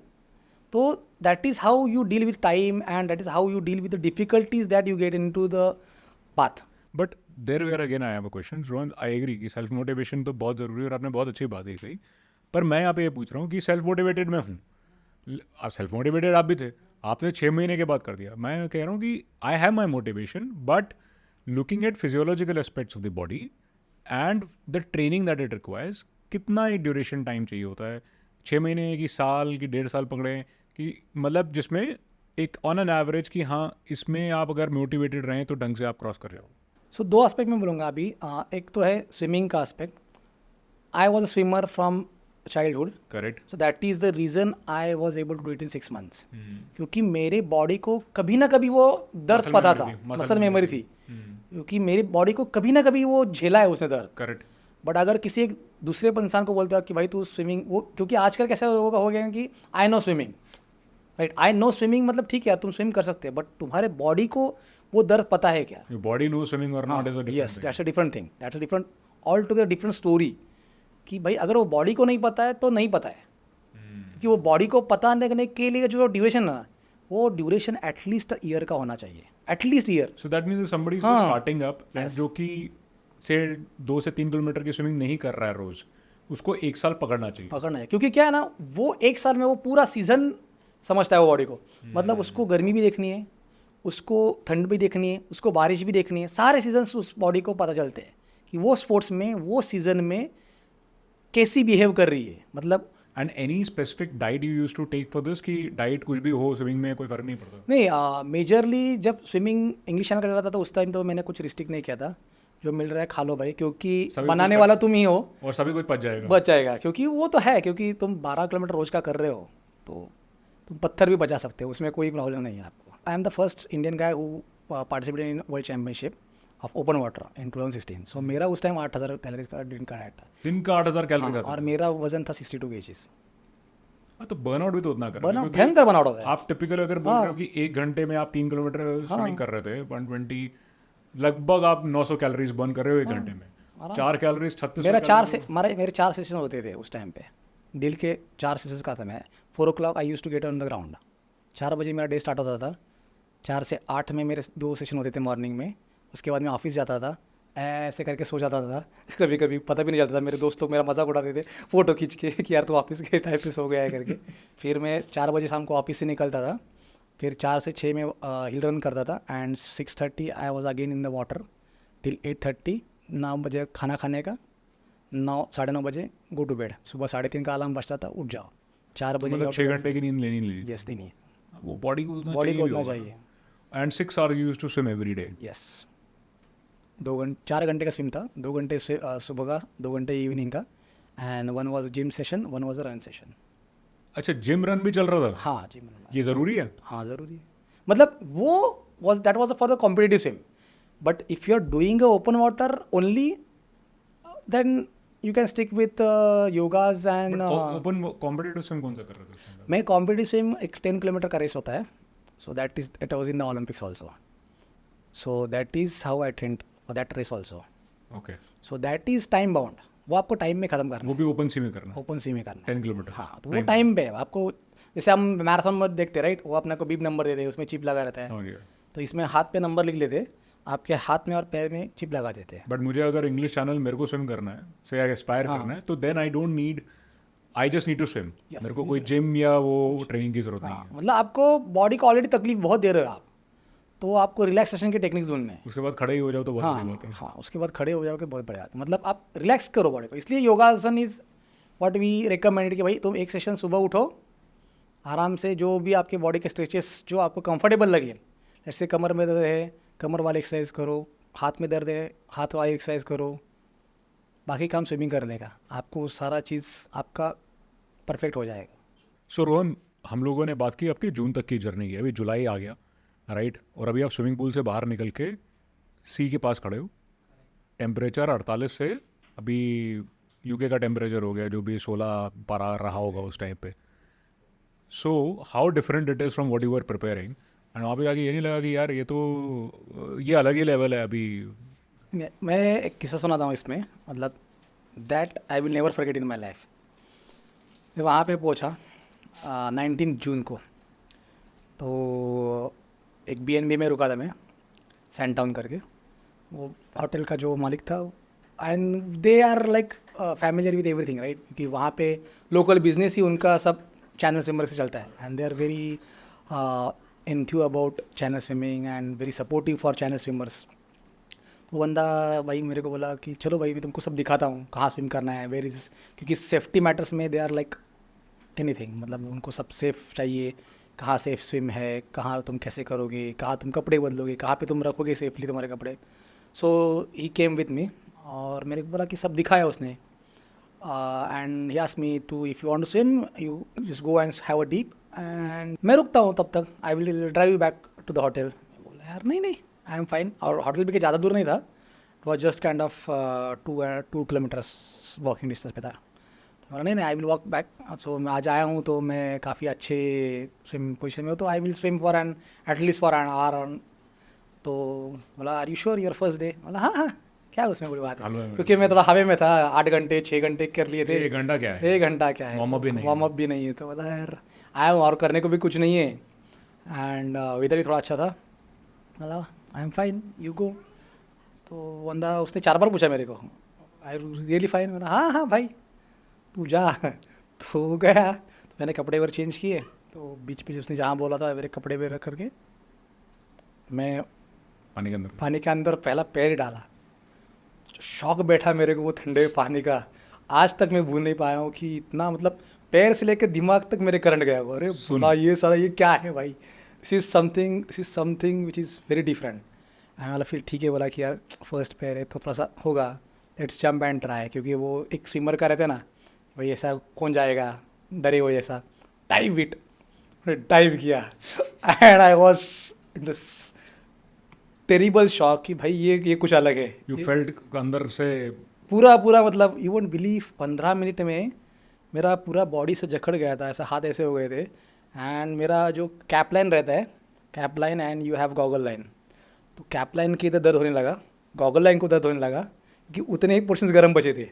तो that is how you deal with time and that is how you deal with the difficulties that you get into the path. But there where again I have a question. Rohan, I agree कि self motivation तो बहुत ज़रूरी है और आपने बहुत अच्छी बात कही. पर मैं यहाँ पे ये पूछ रहा हूँ कि सेल्फ मोटिवेटेड मैं हूँ, आप सेल्फ मोटिवेटेड आप भी थे, आपने 6 महीने के बाद कर दिया. मैं कह रहा हूँ कि I have my motivation but looking at physiological aspects of the body and the training that it requires, कितना ही ड्यूरेशन टाइम चाहिए होता है? 6 महीने की, साल की, 1.5 साल पकड़े कि मतलब जिसमें एक ऑन एन एवरेज कि हाँ इसमें आप अगर मोटिवेटेड रहें तो ढंग से आप क्रॉस कर जाओ. सो दो एस्पेक्ट में बोलूँगा अभी. एक तो है स्विमिंग का aspect. I was a swimmer from childhood, correct. So that is the reason I was able to do it in 6 months. क्योंकि मेरे बॉडी को कभी ना कभी वो दर्द पता था, मसल मेमोरी थी. क्योंकि मेरी बॉडी को कभी ना कभी वो झेला है उसने दर्द. करेक्ट. बट अगर किसी एक दूसरे इंसान को बोलते हो कि भाई तू स्विमिंग, वो क्योंकि आजकल कैसे लोगों का हो गया है कि I know swimming, right? I know swimming मतलब ठीक है यार तुम स्विम कर सकते हैं, बट तुम्हारे बॉडी को वो दर्द पता है क्या? Your body knows swimming or not is a different yes, thing. That's a different thing. That's a different all together different story. कि भाई अगर वो बॉडी को नहीं पता है तो नहीं पता है. क्योंकि वो बॉडी को पता करने के लिए जो ड्यूरेशन है ना, वो ड्यूरेशन एटलीस्ट ईयर का होना चाहिए, at least year. So that means somebody is हाँ. just starting up and Yes. जो कि से 2 से 3 किलोमीटर की स्विमिंग नहीं कर रहा है रोज, उसको 1 साल पकड़ना चाहिए. पकड़ना है. क्योंकि क्या है ना, वो 1 साल में वो पूरा सीजन समझता है वो बॉडी को. मतलब उसको गर्मी भी देखनी है, उसको ठंड भी देखनी है, उसको बारिश भी देखनी है. सारे सीजन्स उस बॉडी को पता चलते हैं कि वो स्पोर्ट्स में वो सीजन में कैसी बिहेव कर रही है. मतलब and any specific diet you use to take for this कि डाइट कुछ भी हो स्विमिंग में कोई फर्क नहीं पड़ता? नहीं, मेजरली जब स्विमिंग इंग्लिश चैनल का चला था तो उस टाइम तो मैंने कुछ रिस्ट्रिक्ट नहीं किया था. जो मिल रहा है खा लो भाई, क्योंकि बनाने वाला तुम ही हो और सभी कुछ बच जाएगा. बच जाएगा. क्योंकि वो तो है, क्योंकि तुम 12 किलोमीटर रोज का कर रहे हो तो तुम पत्थर भी बचा सकते हो, उसमें कोई प्रॉब्लम नहीं है आपको. I am the first Indian guy who participated in world championship of open water in 2016. सो मेरा उस टाइम 8000 कैलोरीज का दिन का डाइट था. दिन का 8000 कैलोरी का और मेरा वजन था 62 kg. हाँ, तो बर्नआउट भी तो उतना कर बर्नआउट भयंकर बर्नआउट होता है. आप टिपिकल अगर बोल रहे हो कि 1 घंटे में आप 3 किलोमीटर स्विमिंग कर रहे थे, 120 लगभग आप 900 कैलोरीज बर्न कर रहे हो 1 घंटे में. 4 कैलोरीज 36. मेरे 4 सेशन होते थे उस टाइम पे. डील के 4 सेशंस का था. मैं 4 o'clock I use to get on the ground. 4 बजे मेरा डे स्टार्ट होता था. 4 से 8 में मेरे 2 सेशन होते थे मॉर्निंग में. उसके बाद मैं ऑफिस जाता था, ऐसे करके सो जाता था. कभी कभी पता भी नहीं चलता था. मेरे दोस्त लोग मेरा मजाक उड़ाते थे फ़ोटो खींच के कि यार तू ऑफिस के टाइम पे सो गया है करके. फिर मैं 4 बजे शाम को ऑफिस से निकलता था. फिर 4 से 6 में हिल रन करता था. And 6:30 I was again in the water till 8:30. 9 बजे खाना खाने का, 9 साढ़े 9 बजे गो टू बेड. सुबह 3:30 का अलार्म बजता था, उठ जाओ. 4 बजे मतलब 6 घंटे की नींद लेनी यस नहीं है. वो बॉडी को उतना चाहिए. And 6 hours used to swim every day. Yes. 4 घंटे का स्विम था. 2 घंटे सुबह का, 2 घंटे इवनिंग का. And 1 was gym session, 1 was a run session. अच्छा, जिम रन भी चल रहा था? हाँ, जिम रन. ये ज़रूरी है? हाँ, ज़रूरी है. मतलब वो that was for the competitive swim. But if you are doing a open water only then you can stick with yogas and. Open competitive swim कौन सा कर रहे थे? मैं कॉम्पिटिटिव स्विम एक 10 किलोमीटर का रेस होता है. So that is it was in the Olympics also. So that is how I trained for that race also. Okay. So that is time bound. वो आपको टाइम में ख़त्म करना वो भी ओपन सी में करना? ओपन सी में करना 10 किलोमीटर. हाँ, तो वो टाइम पे है आपको. जैसे हम मैराथन में देखते राइट, वो अपने को बीप नंबर देते हैं, उसमें चिप लगा रहता है. तो इसमें हाथ पे नंबर लिख लेते आपके हाथ में और पैर में चिप लगा देते हैं। बट मुझे अगर इंग्लिश चैनल मेरे को स्विम करना है, से एस्पायर करना है, तो then I don't need, I just need to swim. Yes, मेरे को कोई जिम या वो ट्रेनिंग की जरूरत नहीं हाँ, है। मतलब आपको बॉडी को ऑलरेडी तकलीफ बहुत दे रहे हो आप, तो आपको रिलैक्सेशन के टेक्निक्स ढूंढने हैं। उसके बाद खड़े ही हो जाओ तो बहुत बड़ी हाँ बात है। हाँ, उसके बाद खड़े हो जाओगे बहुत बढ़िया बात है। मतलब आप रिलैक्स करो बॉडी को, इसलिए योगासन इज़ व्हाट वी रिकमेंड कि भाई तुम एक सेशन सुबह उठो, आराम से जो भी आपके बॉडी के स्ट्रेचेस जो आपको कंफर्टेबल लगे, जैसे कमर में दर्द है कमर वाली एक्सरसाइज करो, हाथ में दर्द है हाथ वाली एक्सरसाइज करो, बाकी काम स्विमिंग करने का, आपको सारा चीज़ आपका परफेक्ट हो जाएगा। सो रोहन, हम लोगों ने बात की आपकी जून तक की जर्नी की, अभी जुलाई आ गया, राइट? और अभी आप स्विमिंग पूल से बाहर निकल के सी के पास खड़े हो, टेम्परेचर 48 से अभी यूके का टेम्परेचर हो गया जो भी 16 पारा रहा होगा उस टाइम पे। So how different it is from what you were preparing, and वहाँ पे जाके ये नहीं लगा कि यार ये तो ये अलग ही लेवल है अभी? मैं एक किस्सा सुनाता हूँ इसमें, मतलब that I will never forget in my life. मैं वहाँ पे पहुँचा 19 जून को, तो एक BNB में रुका था मैं, सैंड टाउन करके, वो होटल का जो मालिक था, and they are like familiar with everything right, क्योंकि वहाँ पे लोकल बिजनेस ही उनका सब चैनल स्विमर से चलता है, and they are very enthu about channel swimming and very supportive for channel swimmers. तो बंदा भाई मेरे को बोला कि चलो भाई मैं तुमको सब दिखाता हूँ कहाँ स्विम करना है, वेर इज, क्योंकि सेफ्टी मैटर्स में दे आर लाइक एनीथिंग, मतलब उनको सब सेफ चाहिए, कहाँ सेफ स्विम है, कहाँ तुम कैसे करोगे, कहाँ तुम कपड़े बदलोगे, कहाँ पे तुम रखोगे सेफली तुम्हारे कपड़े। सो ही केम विथ मी और मेरे को बोला कि सब दिखाया उसने, and he asked me to if you want to swim you just go and have a dip, एंड मैं रुकता हूँ तब तक, I will drive you back to the hotel. बोला यार नहीं नहीं आई एम फाइन, और होटल भी के ज़्यादा दूर नहीं था, it was just kind of 2 kilometres walking distance पे था। तो बोला नहीं नहीं आई विल वॉक बैक, सो मैं आज आया हूँ तो मैं काफ़ी अच्छे स्विम पोजिशन में हूँ, तो I will swim for an at least for an hour. तो बोला are you sure your first day? बोला हाँ हाँ क्या है उसमें बड़ी बात है, क्योंकि मैं थोड़ा हवे में था, 8 घंटे 6 घंटे कर लिए थे। 1 घंटा क्या है? 1 घंटा क्या है, वार्म अप भी नहीं है। वार्म अप भी नहीं है। तो बोला यार आया हूँ और करने को भी कुछ नहीं है, एंड वेदर भी थोड़ा अच्छा था। बोला आई एम फाइन यू गो। तो बंदा उसने 4 बार पूछा मेरे को आई रियली फाइन, मैंने हाँ हाँ भाई तू जा। तो गया, तो मैंने कपड़े वगैरह चेंज किए, तो बीच बीच उसने जहाँ बोला था मेरे कपड़े वगैरह करके मैं पानी के अंदर पहला पैर ही डाला। शौक बैठा मेरे को वो ठंडे पानी का, आज तक मैं भूल नहीं पाया हूँ कि इतना, मतलब पैर से लेकर दिमाग तक मेरे करंट गया। अरे बोला ये सारा ये क्या है भाई, this is something which is very different. मैं बोला फिर ठीक है, बोला कि यार फर्स्ट पैर है तो थोड़ा सा होगा, लेट्स जंप एंड ट्राई, क्योंकि वो एक स्विमर का रहता है ना भाई, ऐसा कौन जाएगा डरे हुए जैसा, डाइव इट, डाइव किया and I was in this terrible shock कि भाई ये कुछ अलग है। यू फेल्ट अंदर से पूरा मतलब यू वोंट बिलीव 15 मिनट में मेरा पूरा बॉडी से जकड़ गया था, ऐसा हाथ ऐसे हो गए थे, एंड मेरा जो कैप लाइन रहता है, cap line and you have goggle line, तो कैप लाइन के इधर दर्द होने लगा, गॉगल लाइन को दर्द होने लगा, क्योंकि उतने ही पोर्शंस गर्म बचे थे,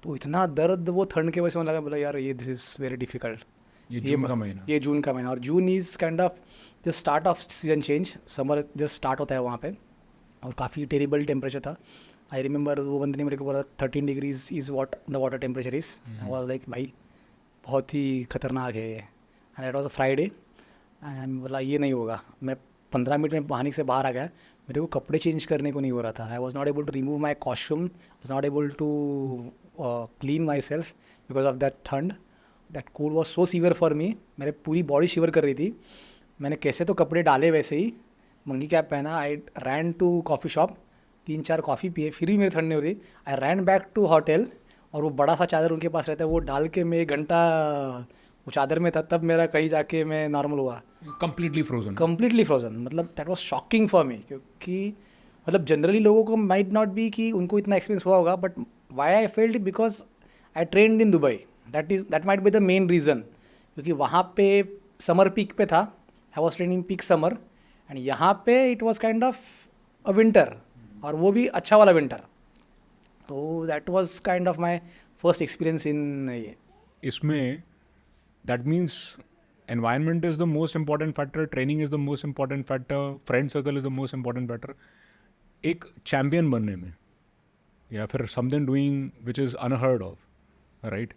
तो इतना दर्द वो ठंड के वजह से होने लगा। बोला यार ये दिस इज़ वेरी डिफिकल्ट। ये जून का महीना, ये जून का महीना, और June is kind of just start of season change, summer just start होता है वहाँ पे, और काफ़ी टेरिबल टेम्परेचर था। आई रिमेंबर वो बंदे ने मेरे को बोला 13 degrees is what the water temperature is. I was like भाई बहुत ही खतरनाक है ये, and that was a Friday, and बोला ये नहीं होगा। मैं 15 मिनट में पानी से बाहर आ गया, मेरे को कपड़े चेंज करने को नहीं हो रहा था। I was not able to remove my costume, was not able to clean myself because of that ठंड, that cold was so severe for me. मेरे पूरी बॉडी शिवर कर रही थी। मैंने कैसे तो कपड़े डाले वैसे ही, मंगी कैप पहना, I ran to coffee shop, 3-4 coffee पिए, फिर भी मेरी ठंड नहीं हो रही। I ran back to hotel, और वो बड़ा सा चादर उनके पास रहता है, वो डाल के मैं 1 घंटा वो चादर में था, तब मेरा कहीं जाके मैं नॉर्मल हुआ। कंप्लीटली फ्रोजन, मतलब that was shocking for me, क्योंकि मतलब जनरली लोगों को माइट नॉट बी कि उनको इतना एक्सपीरियंस हुआ होगा, but why I felt it because I trend in Dubai, that might be the main reason, क्योंकि वहाँ पे समर पीक पे था, I was training peak summer, and यहाँ पे it was kind of a winter, और वो भी अच्छा वाला विंटर। तो that was kind of my first experience in ये। इसमें that means environment is the most important factor, training is the most important factor, friend circle is the most important factor. एक champion बनने में या फिर something doing which is unheard of, right,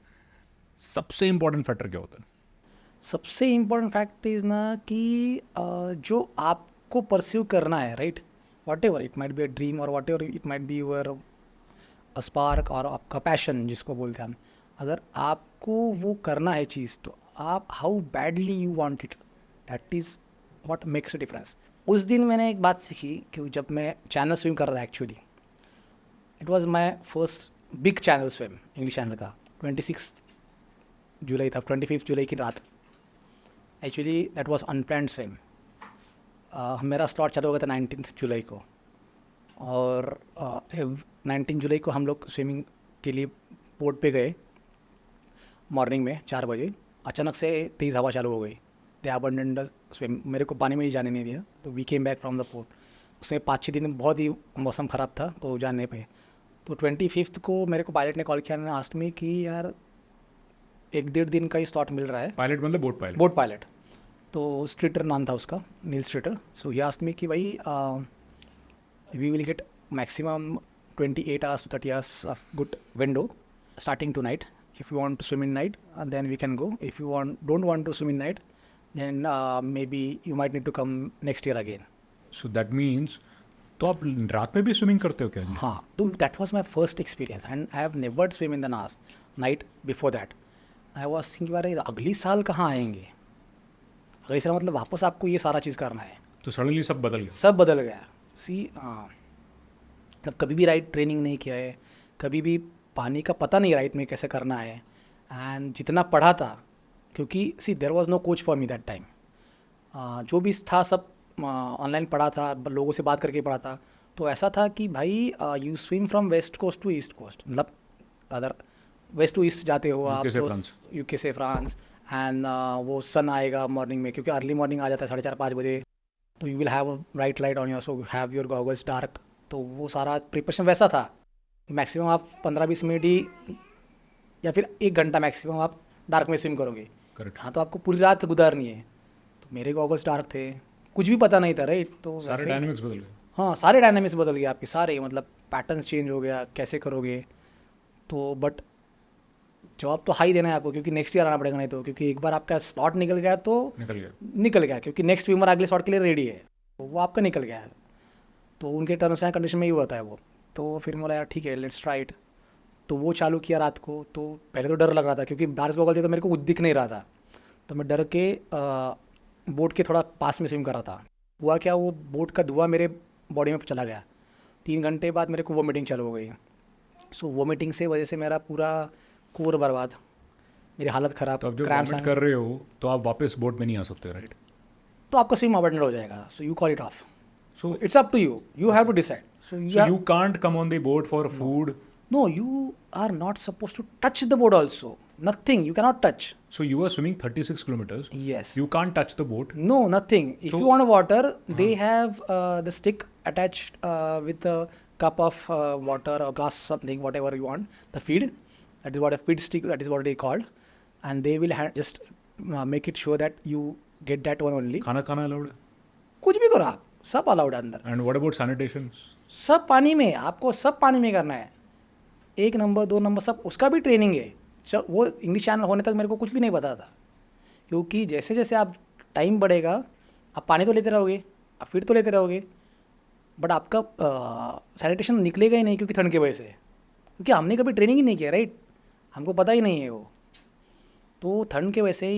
सबसे important factor क्या होता है? सबसे इम्पोर्टेंट फैक्ट इज़ ना कि जो आपको परस्यू करना है, right, whatever it might be a dream और whatever it might be your spark और आपका पैशन जिसको बोलते हैं हम, अगर आपको वो करना है चीज़ तो आप how badly you want it, that is what makes a difference. उस दिन मैंने एक बात सीखी कि जब मैं चैनल स्विम कर रहा था, actually it was my first big channel swim, English channel का. 26 जुलाई था, 25 जुलाई की रात. Actually that was unplanned swim. मेरा स्लॉट चालू हो गया था 19 जुलाई को, और 19 जुलाई को हम लोग स्विमिंग के लिए बोट पे गए मॉर्निंग में 4 बजे. अचानक से तेज़ हवा चालू हो गई. दे अबंडन्ड द स्विम, मेरे को पानी में ही जाने नहीं दिया. तो we came back from the port. उसमें 5-6 दिन बहुत ही मौसम ख़राब था तो जा नहीं पाए. तो 25 को मेरे को पायलट ने कॉल किया ने आस्क्ड मी कि यार 1-1.5 दिन का ही स्लॉट मिल रहा है. पायलट मतलब बोट पायलट? Boat pilot. तो स्ट्रिटर नाम था उसका, नील स्ट्रिटर. सो ही आस्क्ड मी कि भाई we will get maximum 28 hours to 30 hours of good window starting tonight. If you want to swim in night, then we can go. If you don't want to swim in night, then maybe you might need to come next year again. So that means तो आप रात में भी swimming करते हो क्या? हाँ, तो that was my first experience and I have never swim in the night before that. I was thinking अरे अगली साल कहाँ आएंगे, अगली साल मतलब वापस आपको ये सारा चीज़ करना है. तो सडनली सब बदल गया? सब बदल गया. सी मतलब कभी भी राइट ट्रेनिंग नहीं किया है, कभी भी पानी का पता नहीं राइट में कैसे करना है. एंड जितना पढ़ा था, क्योंकि see there was no coach for me that time. जो भी था सब ऑनलाइन पढ़ा था, लोगों से बात करके पढ़ा था. तो ऐसा था कि भाई you swim from west coast to east coast, मतलब अदर वेस्ट टू ईस्ट जाते हो आप, यूके से फ्रांस. एंड वो सन आएगा मॉर्निंग में, क्योंकि अर्ली मॉर्निंग आ जाता है 4:30-5 बजे. तो you will have bright light on your, so have your goggles dark. तो वो सारा प्रिपरेशन वैसा था. मैक्सिमम आप 15-20 मिनट ही या फिर 1 घंटा मैक्सिमम आप डार्क में स्विम करोगे. करेक्ट. हाँ, तो आपको पूरी रात गुजारनी है. तो मेरे गॉगल्स डार्क थे, कुछ भी पता नहीं था, राइट. तो सारे डायनामिक्स बदल गए? हाँ, सारे डायनामिक्स बदल गए आपके, सारे मतलब पैटर्न्स चेंज हो गया, कैसे करोगे. तो बट जवाब तो हाई देना है आपको, क्योंकि नेक्स्ट ईयर आना पड़ेगा. नहीं तो क्योंकि एक बार आपका स्लॉट निकल गया तो निकल गया, क्योंकि नेक्स्ट स्विमर अगले स्लॉट के लिए रेडी है, तो वो आपका निकल गया है. तो उनके टर्म्स एंड कंडीशन में ही होता है वो. तो फिर बोला यार ठीक है, लेट्स ट्राई इट. तो वो चालू किया रात को. तो पहले तो डर लग रहा था, क्योंकि डार्क गॉगल थे तो मेरे को कुछ दिख नहीं रहा था. तो मैं डर के बोट के थोड़ा पास में स्विम कर रहा था. हुआ क्या, वो बोट का धुआं मेरे बॉडी में चला गया. 3 घंटे बाद मेरे को वोमिटिंग चालू हो गई. सो वोमिटिंग से वजह से मेरा पूरा कोर बर्बाद, मेरी हालत ख़राब. तो आप जब वॉमिट कर रहे हो तो आप वापस बोट में नहीं आ सकते, राइट? तो आपका स्विम अबंडन हो जाएगा. So you call it of. So it's up to you. You have to decide. So you can't come on the boat for food. No, you are not supposed to touch the boat also. Nothing. You cannot touch. So you are swimming 36 kilometers. Yes. You can't touch the boat. No, nothing. If you want water, they have the stick attached with the cup of water or glass, something, whatever you want. The feed. That is what a feed stick. That is what they called. And they will just make it sure that you get that one only. खाना allowed? कुछ भी करो आप, सब allowed अंदर. And what about sanitation? सब पानी में, आपको सब पानी में करना है. 1 नंबर 2 नंबर सब, उसका भी ट्रेनिंग है. वो इंग्लिश चैनल होने तक मेरे को कुछ भी नहीं पता था, क्योंकि जैसे जैसे आप टाइम बढ़ेगा आप पानी तो लेते रहोगे, आप फीड तो लेते रहोगे, बट आपका सैनिटेशन निकलेगा ही नहीं, क्योंकि ठंड की वजह से. क्योंकि हमने कभी ट्रेनिंग ही नहीं किया, राइट. हमको पता ही नहीं है वो. तो ठंड के वजह से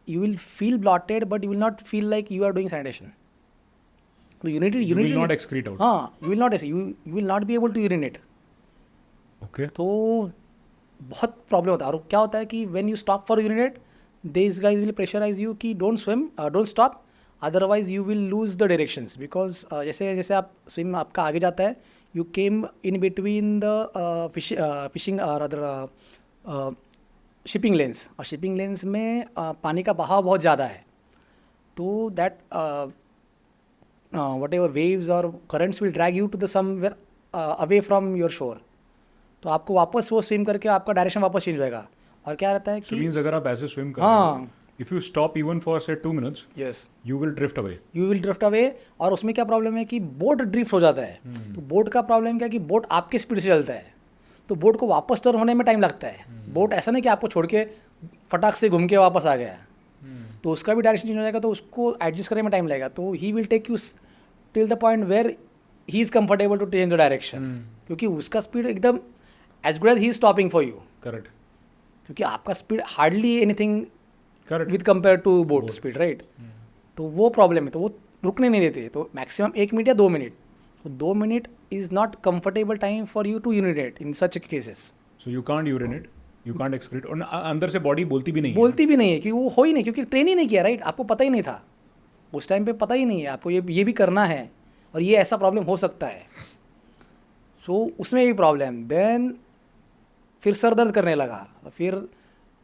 you will feel bloated, but you will not feel like you are doing sanitation. So you will not excrete out. हाँ, you will not be able to urinate. Okay. तो बहुत प्रॉब्लम होता है. और क्या होता है कि when you stop for urinate, these guys will pressurize you कि don't swim, don't stop, otherwise you will lose the directions. Because जैसे जैसे आप swim आपका आगे जाता है, you came in between the fishing or other shipping lanes. और shipping lanes में पानी का बहाव बहुत ज़्यादा है. तो दैट वट एवर वेव्स और currents will drag you to the somewhere away from your shore. तो आपको वापस वो स्विम करके आपका डायरेक्शन वापस चेंज होएगा. और क्या रहता है कि मींस अगर आप ऐसे स्विम कर रहे हो If you stop even for say 2 minutes, yes you will drift away. You will drift away. और उसमें क्या प्रॉब्लम है कि बोट ड्रिफ्ट हो जाता है। तो बोट का प्रॉब्लम क्या है कि बोट आपके स्पीड से चलता है, तो बोट को वापस टर्न होने में टाइम लगता है। बोट ऐसा नहीं कि आपको छोड़ के फटाक से घूम के वापस आ गया, तो उसका भी डायरेक्शन चेंज हो जाएगा, तो उसको एडजस्ट करने में टाइम लगेगा। तो he will take you till the point where he is comfortable to change the direction, क्योंकि उसका स्पीड एकदम as good as he is stopping for you, Correct. क्योंकि आपका speed hardly anything Correct. With compare to boat speed, right. तो वो problem है, तो वो रुकने नहीं देते। तो मैक्सिमम 1 मिनट या 2 मिनट, तो 2 minute is not comfortable time for you to urinate in such cases. So you can't urinate, you can't excrete, और अंदर से बॉडी बोलती भी नहीं है। बोलती भी नहीं है कि वो हो ही नहीं, क्योंकि ट्रेन ही नहीं किया, राइट। आपको पता ही नहीं था उस टाइम पे, पता ही नहीं है आपको ये भी करना है और ये ऐसा प्रॉब्लम हो सकता है। सो उसमें भी प्रॉब्लम। देन फिर सर दर्द करने लगा। फिर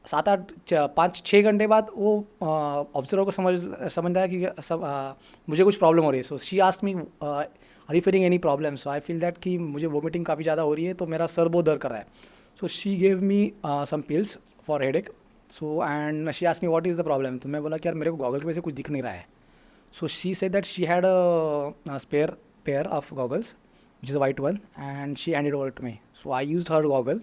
5-6 घंटे बाद वो ऑब्जर्वर को समझ आया कि मुझे कुछ प्रॉब्लम हो रही है। So she asked me are you feeling any problem. So I feel that कि मुझे वोमिटिंग काफ़ी ज़्यादा हो रही है, तो मेरा सर बहुत दर्द कर रहा है। So she gave me some pills for headache. So and she asked me what is the problem. तो मैं बोला कि यार मेरे को गॉगल की वजह से कुछ दिख नहीं रहा है। So she said that she had a spare pair of goggles which is a white one, and she handed over to me. So I used her goggle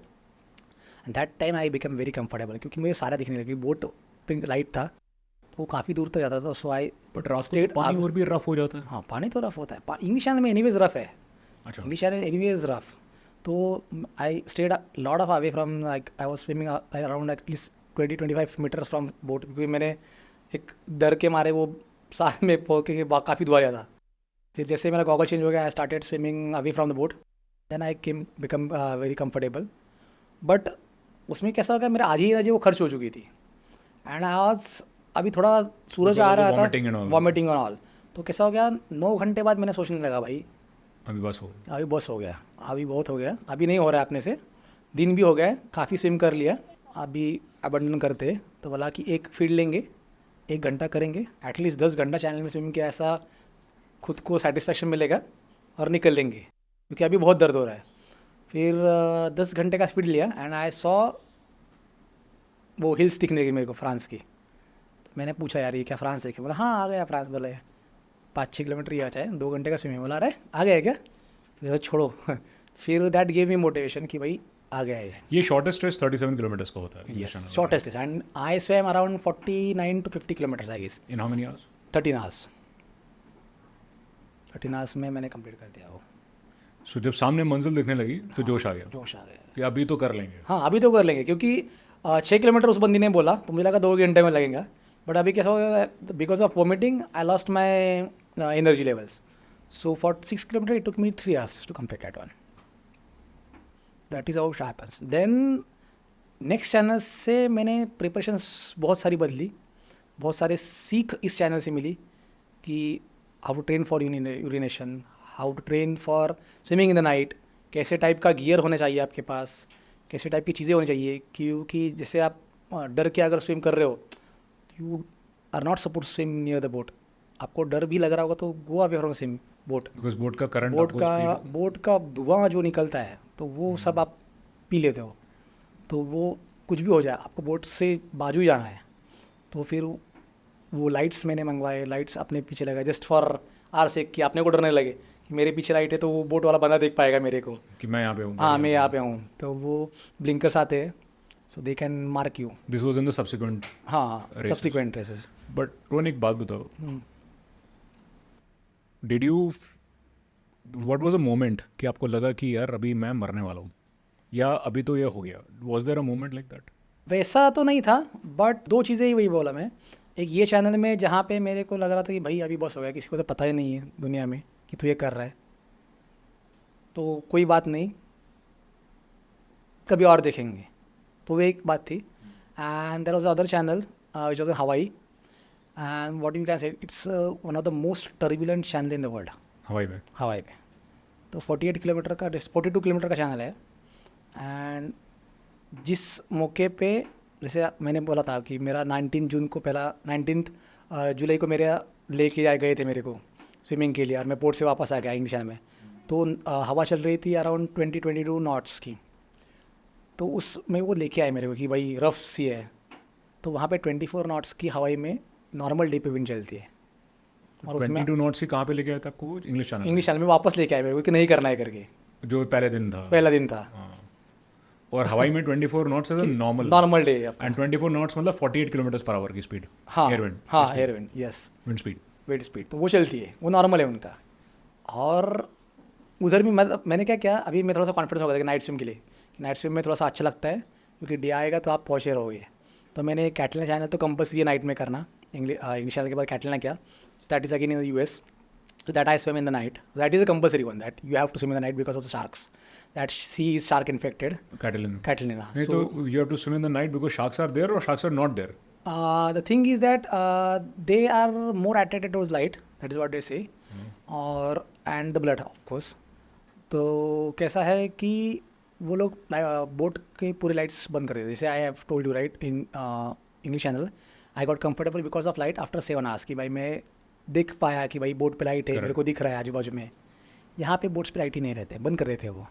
and that time I become very comfortable, क्योंकि मुझे सारा दिखने लगा। Boat pink light था, तो वो काफ़ी दूर तक जाता था। सो आई बट रात को तो पानी और भी रफ हो जाता है। हाँ, पानी तो रफ होता है। इंग्लिश चैनल में एनीवेज रफ है। अच्छा। English channel anyways rough. तो I stayed lot of away from, like I was swimming around at least 20-25 metres from boat, क्योंकि मैंने एक डर के मारे वो साथ में पहुँच के काफ़ी दूर गया था। फिर जैसे मेरा गॉगल चेंज हो गया, I started swimming away from the boat, then I become very comfortable. But उसमें कैसा हो गया, मेरा आधी एनर्जी वो खर्च हो चुकी थी। एंड आज अभी थोड़ा सूरज आ रहा था, वॉमिटिंग और ऑल। तो कैसा हो गया, 9 घंटे बाद मैंने सोचने लगा भाई अभी बस हो गया, अभी बहुत हो गया, अभी नहीं हो रहा है अपने से। दिन भी हो गया, काफ़ी स्विम कर लिया, अभी अबंडन करते। तो बोला कि एक फील्ड लेंगे, 1 घंटा करेंगे, एटलीस्ट 10 घंटा चैनल में स्विमिंग किया, ऐसा खुद को सेटिस्फेक्शन मिलेगा और निकल लेंगे, क्योंकि अभी बहुत दर्द हो रहा है। फिर 10 घंटे का स्पीड लिया एंड आई सॉ वो हिल्स दिखने लगी मेरे को फ्रांस की। तो मैंने पूछा यार ये क्या फ्रांस है क्या? बोला हाँ आ गया फ्रांस। बोला 5-6 किलोमीटर ही आ जाए, 2 घंटे का स्विमिंग। बोला अरे आ गया क्या? फिर छोड़ो फिर दैट गेव मी मोटिवेशन कि भाई आ गया है। ये शॉर्टेस्ट रेस 37 किलोमीटर्स का होता है। Yes, shortest race. And I swam around 49 to 50 kilometres I guess. In how many hours? 13 hours. 13 hours में मैंने कंप्लीट कर दिया वो। सो जब सामने मंजिल दिखने लगी तो जोश आ गया जोश आ गया कि अभी तो कर लेंगे। हाँ अभी तो कर लेंगे, क्योंकि 6 किलोमीटर उस बंदी ने बोला तो मुझे लगा 2 घंटे में लगेगा। बट अभी कैसा हो गया, because of vomiting I lost my energy levels. So for 6 kilometre it took me 3 hours to complete that one. That is how it happens. Then next channel से मैंने प्रिपरेशंस बहुत सारी बदली, बहुत सारे सीख इस चैनल से मिली कि how to train for urination, how to train for swimming in the night, कैसे टाइप का गियर होना चाहिए आपके पास, कैसे टाइप की चीज़ें होनी चाहिए। क्योंकि जैसे आप डर के अगर स्विम कर रहे हो, you are not suppose swim near the boat. आपको डर भी लग रहा होगा तो go away from swim boat, because boat का करंट, बोट का धुआं जो निकलता है तो वो सब आप पी लेते हो। तो वो कुछ भी हो जाए, आपको बोट से बाजू ही जाना है। तो फिर वो लाइट्स मैंने मंगवाए, लाइट्स अपने पीछे लगाए जस्ट फॉर आर से, कि अपने को डरने लगे कि मेरे पीछे लाइट है तो वो बोट वाला बंदा देख पाएगा मेरे को कि मैं यहाँ पे हूँ। हाँ मैं यहाँ पे हूँ। तो वो ब्लिंकर्स आते हैं, so they can mark you. This was in the subsequent. हाँ, सब्सिक्वेंट रेसेस। बट रोहन एक बात बताओ, did you what was a moment कि आपको लगा कि यार अभी मैं मरने वाला हूँ या अभी तो ये हो गया? Was there a moment like that? वैसा तो नहीं था, बट 2 चीज़ें ही वही बोला मैं। एक ये चैनल में जहाँ पे मेरे को लग रहा था कि भाई अभी बस हो गया, किसी को तो पता ही नहीं है दुनिया में कि तू ये कर रहा है, तो कोई बात नहीं, कभी और देखेंगे। तो वो एक बात थी। And there was other channel which was in Hawaii, and what you can say it's one of the most turbulent channel in the world. Hawaii पे तो 48 किलोमीटर का 42 किलोमीटर का चैनल है। एंड जिस मौके पे, जैसे मैंने बोला था कि मेरा 19 जून को पहला 19 जुलाई को मेरे लेके गए थे मेरे को स्विमिंग के लिए, और मैं पोर्ट से वापस आ गया इंग्लिश में। तो हवा चल रही थी अराउंड 20-22 नॉट्स की। तो उसमें वो लेके आए मेरे को कि भाई रफ सी है, तो वहाँ पे 24 नॉट्स की हवाई में नॉर्मल डे पे विंड चलती है। और उसमें 22 नॉट्स की कहाँ पे लेके आया था आपको वो इंग्लिश चैनल इंग्लिश चैनल में वापस लेके आए मेरे को कि नहीं करना है करके, जो पहले दिन था। पहला दिन था। हाँ। और हवाई में 24 नॉट्स है normal normal day and 24 knots मतलब 48 किलोमीटर पर आवर की स्पीड। हाँ एयरविंड हाँ air wind yes wind speed. Wind speed तो वो चलती है, वो नॉर्मल है उनका। और उधर भी मैंने क्या किया, अभी मैं थोड़ा सा कॉन्फिडेंस हो गया कि नाइट स्विम के लिए, नाइट स्विम में थोड़ा सा अच्छा लगता है क्योंकि डे आएगा तो आप पहुँचे रहोगे। तो मैंने कैटलिना चैनल तो कंपल्सरी है नाइट में करना, इंग्लिश चैनल के बाद कैटलिना किया। That is again in the US. So that I swim in the night. That is a compulsory one, that you have to swim in the night because of the sharks. That sea is shark infected. Catalina. Catalina. नहीं So तो you have to swim in the night because sharks are there or sharks are not there. the thing is that they are more attracted towards light. That is what they say. और and the blood of course. तो कैसा है कि वो लोग boat के पूरे lights बंद कर देते। जैसे I have told you right in English channel, I got comfortable because of light after 7 hours कि भाई मैं देख पाया कि भाई बोट पे लाइट है, मेरे को दिख रहा है आजू बाजू में। यहाँ पे बोट्स पे लाइट ही नहीं रहते, बंद कर देते हैं वो।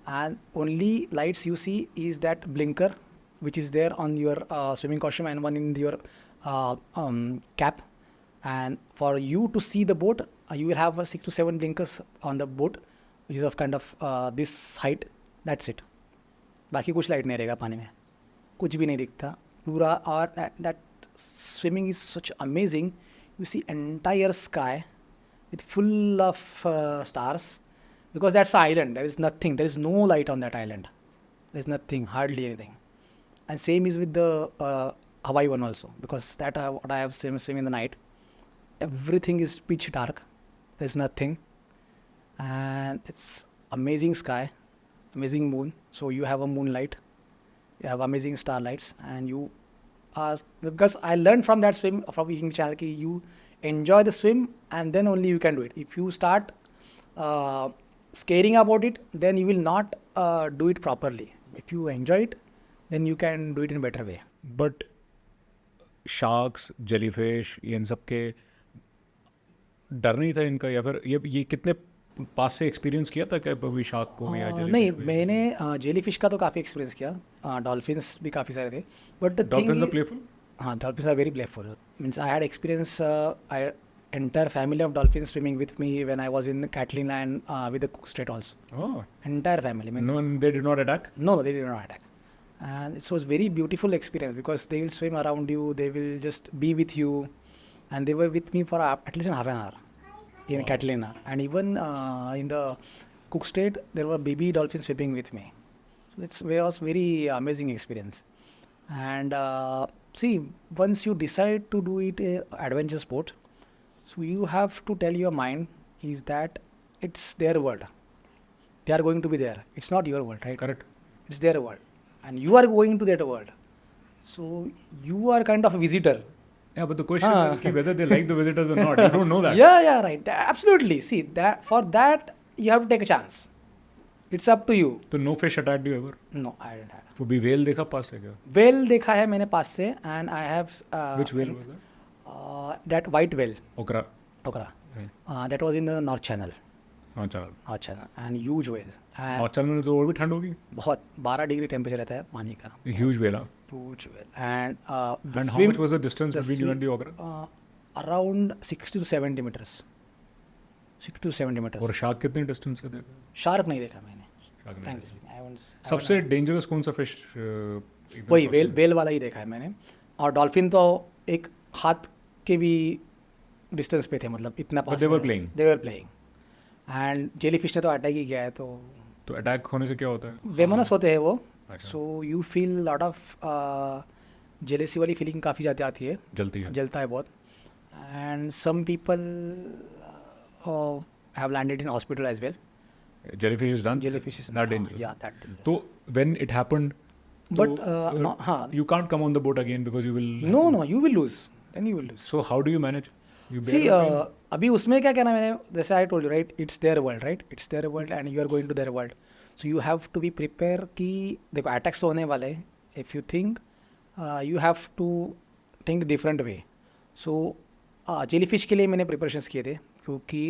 And only lights you see is that blinker which is there on your swimming costume and one in your cap. And for you to see the boat you will have 6 to 7 blinkers on the boat which is of kind of this height, that's it. बाकी कुछ light नहीं रहेगा पानी में, कुछ भी नहीं दिखता पूरा। और that swimming is such amazing. You see entire sky with full of stars because that's an island. There is nothing, there is no light on that island, there is nothing, hardly anything. And same is with the Hawaii one also, because that what I have swim in the night, everything is pitch dark, there's nothing, and it's amazing sky, amazing moon. So you have a moonlight, you have amazing starlights, and you are, because I learned from that swim from Viking channel ki you enjoy the swim and then only you can do it. If you start scaring about it, then you will not do it properly. If you enjoy it, then you can do it in a better way. But sharks, jellyfish, ये इन सब के डर नहीं था इनका, या फिर ये कितने पास से एक्सपीरियंस किया था क्या कभी शार्क को या jellyfish नहीं, को? मैंने जेलीफिश का तो काफ़ी एक्सपीरियंस किया, डॉल्फिन्स भी काफ़ी सारे थे। But the thing Dolphins are playful? हाँ, dolphins are very playful. Means I had experience, I entire family of dolphins swimming with me when I was in Catalina and with the Cook Strait also. Oh, Entire family. Means no, they did not attack? no, they did not attack. And it was very beautiful experience because they will swim around you, they will just be with you, and they were with me for at least half an hour in Catalina. And even in the Cook Strait, there were baby dolphins swimming with me. So it was very amazing experience. And see, once you decide to do it adventure sport, so you have to tell your mind is that it's their world. They are going to be there. It's not your world, right? Correct. It's their world. And you are going to that world. So you are kind of a visitor. Yeah, but the question is ki whether they like the visitors or not. You don't know that. Yeah, right. Absolutely. See, that for that, you have to take a chance. It's up to you. तो no fish attacked you ever? No, I didn't have. वो भी whale देखा पास से क्या? Whale देखा है मैंने पास से, and I have. Which whale was that? That white whale. Okra. That was in the North Channel. हाँ चल। North Channel, and huge whale. And और चल में तो और भी ठंड होगी? बहुत 12 डिग्री टेम्परेचर रहता है पानी का. Huge whale. Huge whale. And the And how swim, much was the distance between you and the okra? Around 60 to 70 meters. 60 to 70 meters. और shark कितने distance से देखा? शार्क नहीं देखा मैंने. Shark नहीं Frankly देखा। speaking, I haven't- सबसे डेंजरस कौन सा फिश? वही वेल वाला ही देखा है मैंने. और डॉल्फिन तो एक हाथ के भी डिस्टेंस पे थे, मतलब इतना पास. they were playing. They were playing. And jellyfish ने तो अटैक ही किया है. तो अटैक होने से क्या होता है? वेमनस होते हैं वो. अच्छा। So you feel lot of jealousy वाली फीलिंग काफ़ी ज़्यादा आती है. जलती है. जलता है बहुत. And some people have landed in hospital as well. Jellyfish is done? Jellyfish is that dangerous? Yeah, that dangerous. So when it happened, But हाँ. you can't come on the boat again because you will. No, you will lose. Then you will lose. So how do you manage? You bear See, the pain? अभी उसमें क्या कहना मैंने, जैसे I told you right, it's their world, right, it's their world and you are going to their world. So you have to be prepare कि देखो attacks होने वाले. If you think you have to think different way. So jellyfish के लिए मैंने preparations किए थे, क्योंकि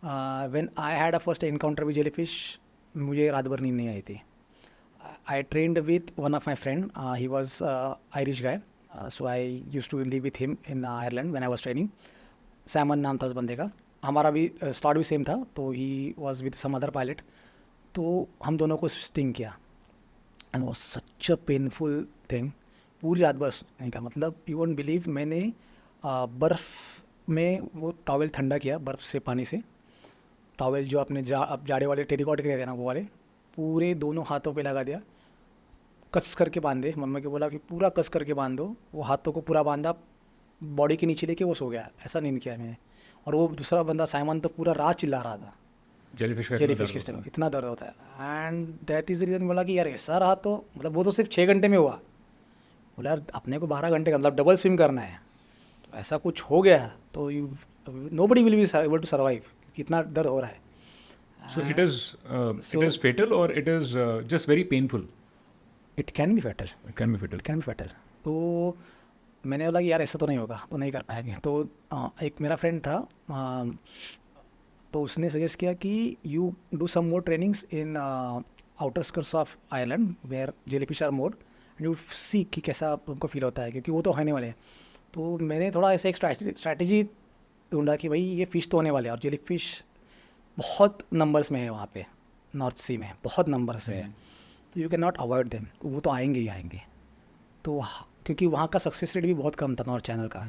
when I had a first encounter with jellyfish, मुझे रात भर नींद नहीं आई थी. I trained with one of my friend, he was Irish guy, so I use to live with him in Ireland when I was training. सैमन नाम था उस बंदे का. हमारा भी स्टार्ट भी सेम था, तो he was with some other pilot. तो हम दोनों को स्टिंग किया and was such a painful thing. पूरी रात बस नहीं का मतलब यू वोंट बिलीव, मैंने बर्फ़ में वो टॉवेल ठंडा किया, बर्फ़ से पानी से. टॉवेल जो अपने अब जाड़े वाले टेरिकॉट के रहते हैं ना, वो वाले पूरे दोनों हाथों पे लगा दिया, कस करके बांधे. मम्मी को बोला कि पूरा कस करके बांध दो. वो हाथों को पूरा बांधा, बॉडी के नीचे लेके वो सो गया. ऐसा नींद किया मैंने. और वो दूसरा बंदा साइमन तो पूरा रात चिल्ला रहा था. जेलीफिश के स्टेम इतना दर्द होता है. And that is the reason. बोला कि यार ऐसा रहा तो मतलब वो तो सिर्फ 6 घंटे में हुआ. बोला यार अपने को 12 घंटे का मतलब डबल स्विम करना है, तो ऐसा कुछ हो गया तो you nobody will be able to survive. कितना दर्द हो रहा है. So it is fatal or it is just very painful? It can be fatal. It can be fatal. It can be fatal. तो मैंने बोला कि यार ऐसा तो नहीं होगा, तो नहीं कर पाएंगे. तो एक मेरा फ्रेंड था, तो उसने सजेस्ट किया कि you do some more trainings in outer skirts of Ireland where jellyfish are more and you see कि कैसा तुमको फील होता है, क्योंकि वो तो होने वाले हैं. तो मैंने थोड़ा ऐसे एक स्ट्रैटेजी ढूंढा कि भाई ये फ़िश तो होने वाले हैं, और जेलीफिश बहुत नंबर्स में है वहाँ पे नॉर्थ सी में, बहुत नंबर्स है. तो you can not avoid them, वो तो आएंगे ही आएंगे. तो क्योंकि वहाँ का सक्सेस रेट भी बहुत कम था नॉर्थ चैनल का.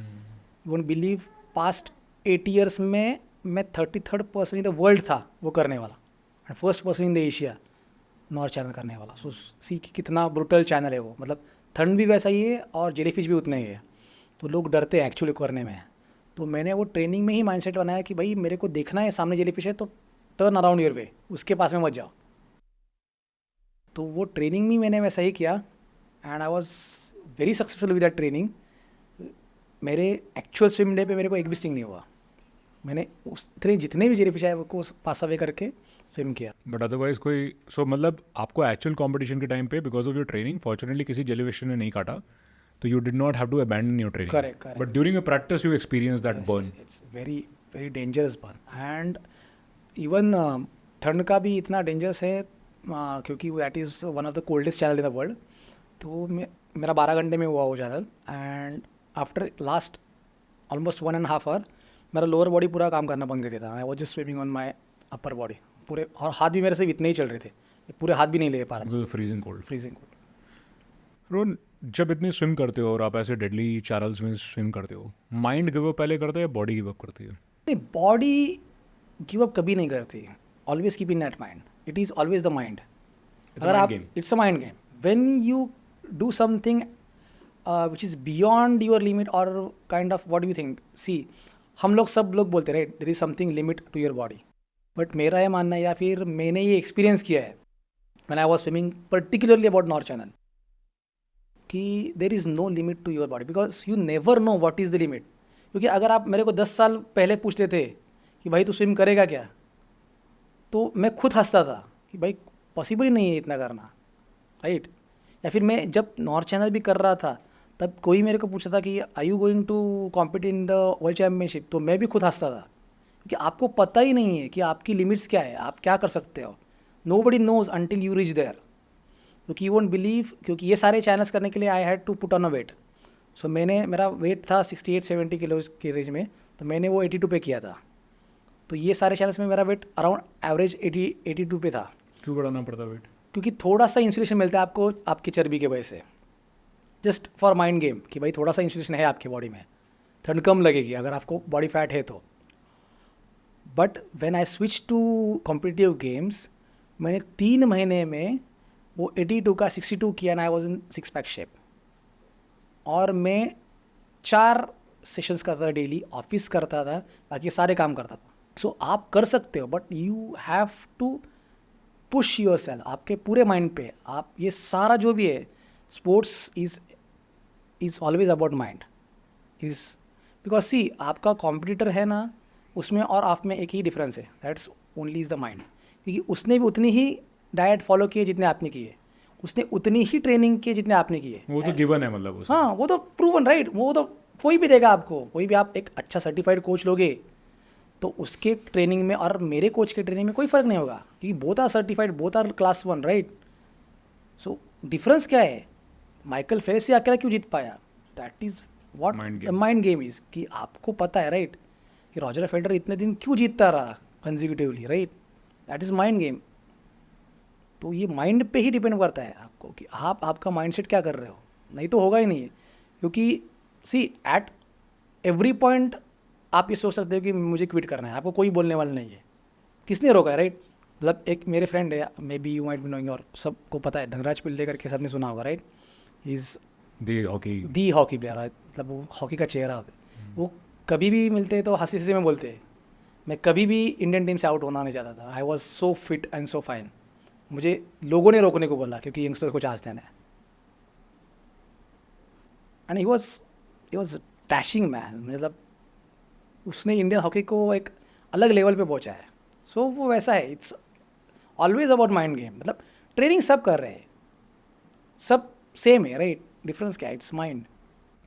You won't believe, past 8 years में मैं 33rd person in the world था वो करने वाला, and first person in the Asia north channel करने वाला. सो सी कि कितना ब्रूटल चैनल है वो. मतलब ठंड भी वैसा ही है और जेलीफिश भी उतने ही है. तो लोग डरते हैं एक्चुअली करने में. तो मैंने वो ट्रेनिंग में ही माइंडसेट बनाया कि भाई मेरे को देखना है सामने जेलीफिश है तो टर्न अराउंड योर वे, उसके पास में मत जाओ. तो वो ट्रेनिंग भी मैंने वैसा ही किया and I was very successful with that training. मेरे एक्चुअल स्विम डे पे मेरे को एक भी स्टिंग नहीं हुआ. मैंने जितने भी जेलीफिश आए वो पास अवे करके स्विम किया. बट अदरवाइज कोई मतलब आपको एक्चुअल कंपटीशन के टाइम पे because of your training fortunately किसी जेलीफिश ने नहीं काटा, तो you did not have to abandon your training. Correct. But during your practice, you experienced that burn. It's very very dangerous burn. And even ठंड का भी इतना डेंजरस है क्योंकि that is one of the coldest channel in the world. तो मेरा 12 घंटे में हुआ वो channel. And after last almost 1.5 hour मेरा लोअर बॉडी पूरा काम करना बंद कर दिया था. I was just swimming on my upper body पूरे, और हाथ भी मेरे से इतने ही चल रहे थे, पूरे हाथ भी नहीं ले पा रहा था. Freezing cold. Freezing cold. Rohan, जब इतनी स्विम करते हो और आप ऐसे डेडली चैनल्स में स्विम करते हो, माइंड गिव अप पहले करता है या बॉडी गिव अप करती है? नहीं, बॉडी गिव अप कभी नहीं करती. Always keep in that mind. It is always the mind. अगर आप, it's a mind game. When you do something which is beyond your limit और kind of what you think. See, हम लोग सब लोग बोलते right there is something limit to your body. But मेरा ये मानना है, या फिर मैंने ये एक्सपीरियंस किया है when I was swimming particularly about North Channel, कि there is no limit to your body because you never know what is the limit. क्योंकि अगर आप मेरे को 10 साल पहले पूछते थे कि भाई तू स्विम करेगा क्या, तो मैं खुद हंसता था कि भाई पॉसिबल ही नहीं है इतना करना, राइट. या फिर मैं जब नॉर्थ चैनल भी कर रहा था तब कोई मेरे को पूछता था कि are you going to compete in the world championship, तो मैं भी खुद हंसता था. क्योंकि आपको पता ही नहीं है कि आपकी लिमिट्स क्या है, आप क्या कर सकते हो. Nobody knows until you reach there. क्योंकि यू वोंट बिलीव, क्योंकि ये सारे चैनल्स करने के लिए I had to put on a weight. So मेरा वेट था 68-70 किलोज के रेंज में, तो मैंने वो 82 पे किया था. तो ये सारे चैनल्स में मेरा वेट अराउंड एवरेज 82 पे था. क्यों बढ़ाना पड़ता वेट? क्योंकि थोड़ा सा इंसुलेशन मिलता है आपको आपकी चर्बी के वजह से, जस्ट फॉर माइंड गेम कि भाई थोड़ा सा इंसुलेशन है आपकी बॉडी में, ठंड कम लगेगी अगर आपको बॉडी फैट है तो. But when I switch to competitive games, मैंने 3 महीने में वो 82 का 62 किया and I was in 6 pack shape. और मैं 4 सेशंस करता था डेली, ऑफिस करता था, बाकी सारे काम करता था. सो आप कर सकते हो, but you have to push yourself. आपके पूरे माइंड पे आप ये सारा जो भी है, sports is always about mind. Is because see, आपका कॉम्पिटिटर है ना, उसमें और आप में एक ही डिफरेंस है, that's only is the mind. क्योंकि उसने भी उतनी ही डाइट फॉलो किए जितने आपने किए, उसने उतनी ही ट्रेनिंग किए जितने आपने किए. वो तो गिवन है मतलब उसमें. हाँ, वो तो प्रूवन राइट. वो तो कोई भी देगा आपको, कोई भी. आप एक अच्छा सर्टिफाइड कोच लोगे तो उसके ट्रेनिंग में और मेरे कोच के ट्रेनिंग में कोई फ़र्क नहीं होगा, क्योंकि both are certified, both are class 1, right. So difference क्या है? माइकल फेल्प्स से अकेला क्यों जीत पाया? That is what Mind the game. Mind game is, कि आपको पता है राइट कि रॉजर फेडरर इतने दिन क्यों जीतता रहा consecutively, right? That is mind game. तो ये माइंड पे ही डिपेंड करता है आपको कि आप आपका माइंडसेट क्या कर रहे हो, नहीं तो होगा ही नहीं. क्योंकि सी एट एवरी पॉइंट आप ये सोच सकते हो कि मुझे क्विट करना है, आपको कोई बोलने वाला नहीं है. किसने रोका है, राइट? मतलब एक मेरे फ्रेंड है, may be you might be knowing, और सबको पता है, धनराज पिल्ले करके सबने सुना होगा, right? He is The hockey. The hockey player, मतलब वो हॉकी का चेहरा होता है. वो कभी भी मिलते तो हंसी हंसी में बोलते हैं, मैं कभी भी इंडियन टीम से आउट होना नहीं चाहता था. I was so fit and so fine. मुझे लोगों ने रोकने को बोला क्योंकि यंगस्टर्स को चांस देना है. And he was dashing man. मतलब उसने इंडियन हॉकी को एक अलग लेवल पे पहुंचा है. सो वो वैसा है, it's always about mind game. मतलब ट्रेनिंग सब कर रहे हैं, सब सेम है, राइट? डिफरेंस क्या है? It's mind.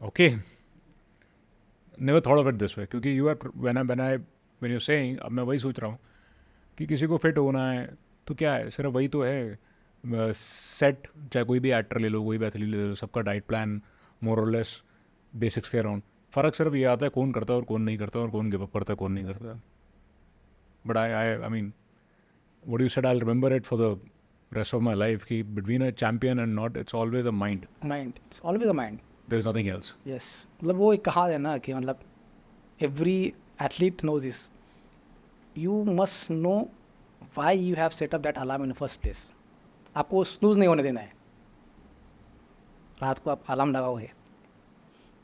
Okay. Never thought of it this way. क्योंकि you are when you're saying, अब मैं वही सोच रहा हूँ कि किसी को फिट होना है तो क्या है, सिर्फ वही तो है. सेट, चाहे कोई भी एक्टर ले लो, कोई भी एथलीट ले लो, सबका डाइट प्लान मोर और लेस बेसिक्स के अराउंड. फ़र्क सिर्फ ये आता है कौन करता है और कौन नहीं करता, और कौन गिव अप करता है, कौन नहीं करता. But I mean what you said, I'll remember it for the rest of my life, कि between a champion and not, it's always a mind. It's always a mind. There's nothing else. Yes, मतलब वो एक कहा है ना कि मतलब every athlete knows this, you must know why you have set up that alarm in first place. आपको snooze नहीं होने देना है. रात को आप अलार्म लगाओगे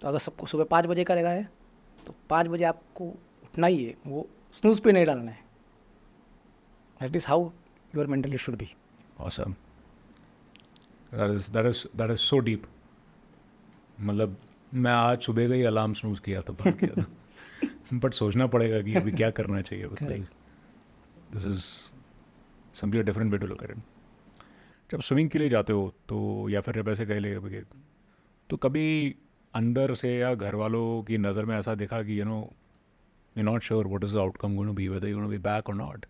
तो अगर सबको सुबह 5 बजे करेगा है तो 5 बजे आपको उठना ही है, वो स्नूज पे नहीं डालना है. That is how your mentally should be. Awesome. That is so deep. मतलब मैं आज सुबह का ही अलार्म स्नूज किया था, बंद किया था. बट सोचना पड़ेगा कि अभी क्या करना चाहिए. This is simply a different way to look at it. जब स्विमिंग के लिए जाते हो तो, या फिर जब ऐसे कह ले तो कभी अंदर से या घर वालों की नज़र में ऐसा देखा कि you're not sure what is the outcome going to be, whether you're going to be back or not?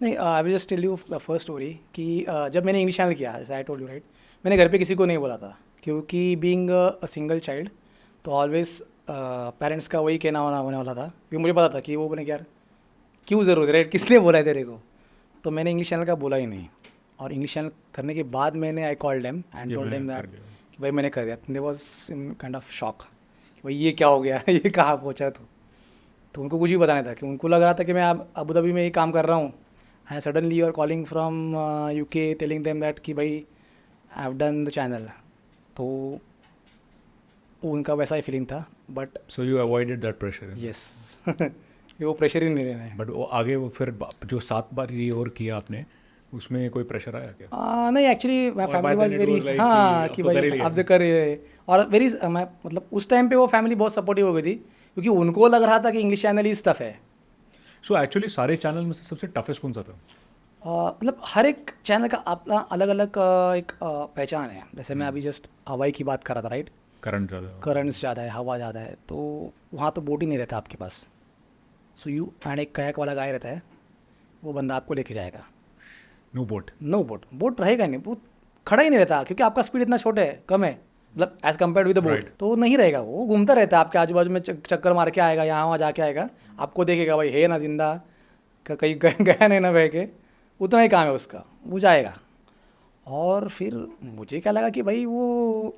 नहीं, I will just tell you the first story कि जब मैंने इंग्लिश चैनल किया, आई टोल्ड यू राइट, मैंने घर पे किसी को नहीं बोला था क्योंकि बीइंग अ सिंगल चाइल्ड तो ऑलवेज पेरेंट्स का वही कहना होने वाला था. क्योंकि मुझे पता था कि वो बोले कि यार क्यों ज़रूरत है, राइट? किसने बोला है तेरे को? तो मैंने इंग्लिश चैनल का बोला ही नहीं. और इंग्लिश चैनल करने के बाद मैंने I called them and told them that कि भाई मैंने कर दिया. They was in kind of shock कि भाई ये क्या हो गया, ये कहाँ पहुँचा तू. तो उनको कुछ भी पता नहीं था, कि उनको लग रहा था कि मैं अबू धाबी में ही काम कर रहा हूँ. And suddenly you are calling from UK telling them that कि भाई I have done the channel. तो उनका वैसा ही फीलिंग था. But So you avoided that pressure. Yes वो प्रेशर ही नहीं लेना है. बट वो आगे वो फिर जो 7 बार ये और किया आपने, उसमें कोई प्रेशर आया क्या? नहीं, actually my Or family by was then it very, was like हाँ कि कि अब तो कर ही भाई लिया. अब तो कर रहे. और वेरी मैं मतलब उस टाइम पे वो फैमिली बहुत सपोर्टिव हो गई थी क्योंकि उनको लग रहा था कि इंग्लिश चैनल इज टफ है. सो एक्चुअली सारे चैनल में से सबसे टफेस्ट कौन सा था? मतलब हर एक चैनल का अपना अलग अलग एक पहचान है. जैसे मैं अभी जस्ट हवाई की बात कर रहा था, राइट? करंट ज़्यादा. करंट्स ज़्यादा है, हवा ज़्यादा है, तो वहाँ तो बोट ही नहीं रहता आपके पास. सो यू एंड एक कयाक वाला गाय रहता है, वो बंदा आपको लेके जाएगा. No boat. नो बोट रहेगा नहीं, वो खड़ा ही नहीं रहता क्योंकि आपका स्पीड इतना छोटा है, कम है, मतलब as compare with the boat. Right. तो नहीं रहेगा, वो घूमता रहता है आपके आजू बाजू में, चक्कर मार के आएगा, यहाँ वहाँ जाके आएगा, आपको देखेगा भाई है ना जिंदा, कहीं गया नहीं ना बह के. उतना ही काम है उसका, वो जाएगा. और फिर मुझे क्या लगा कि भाई वो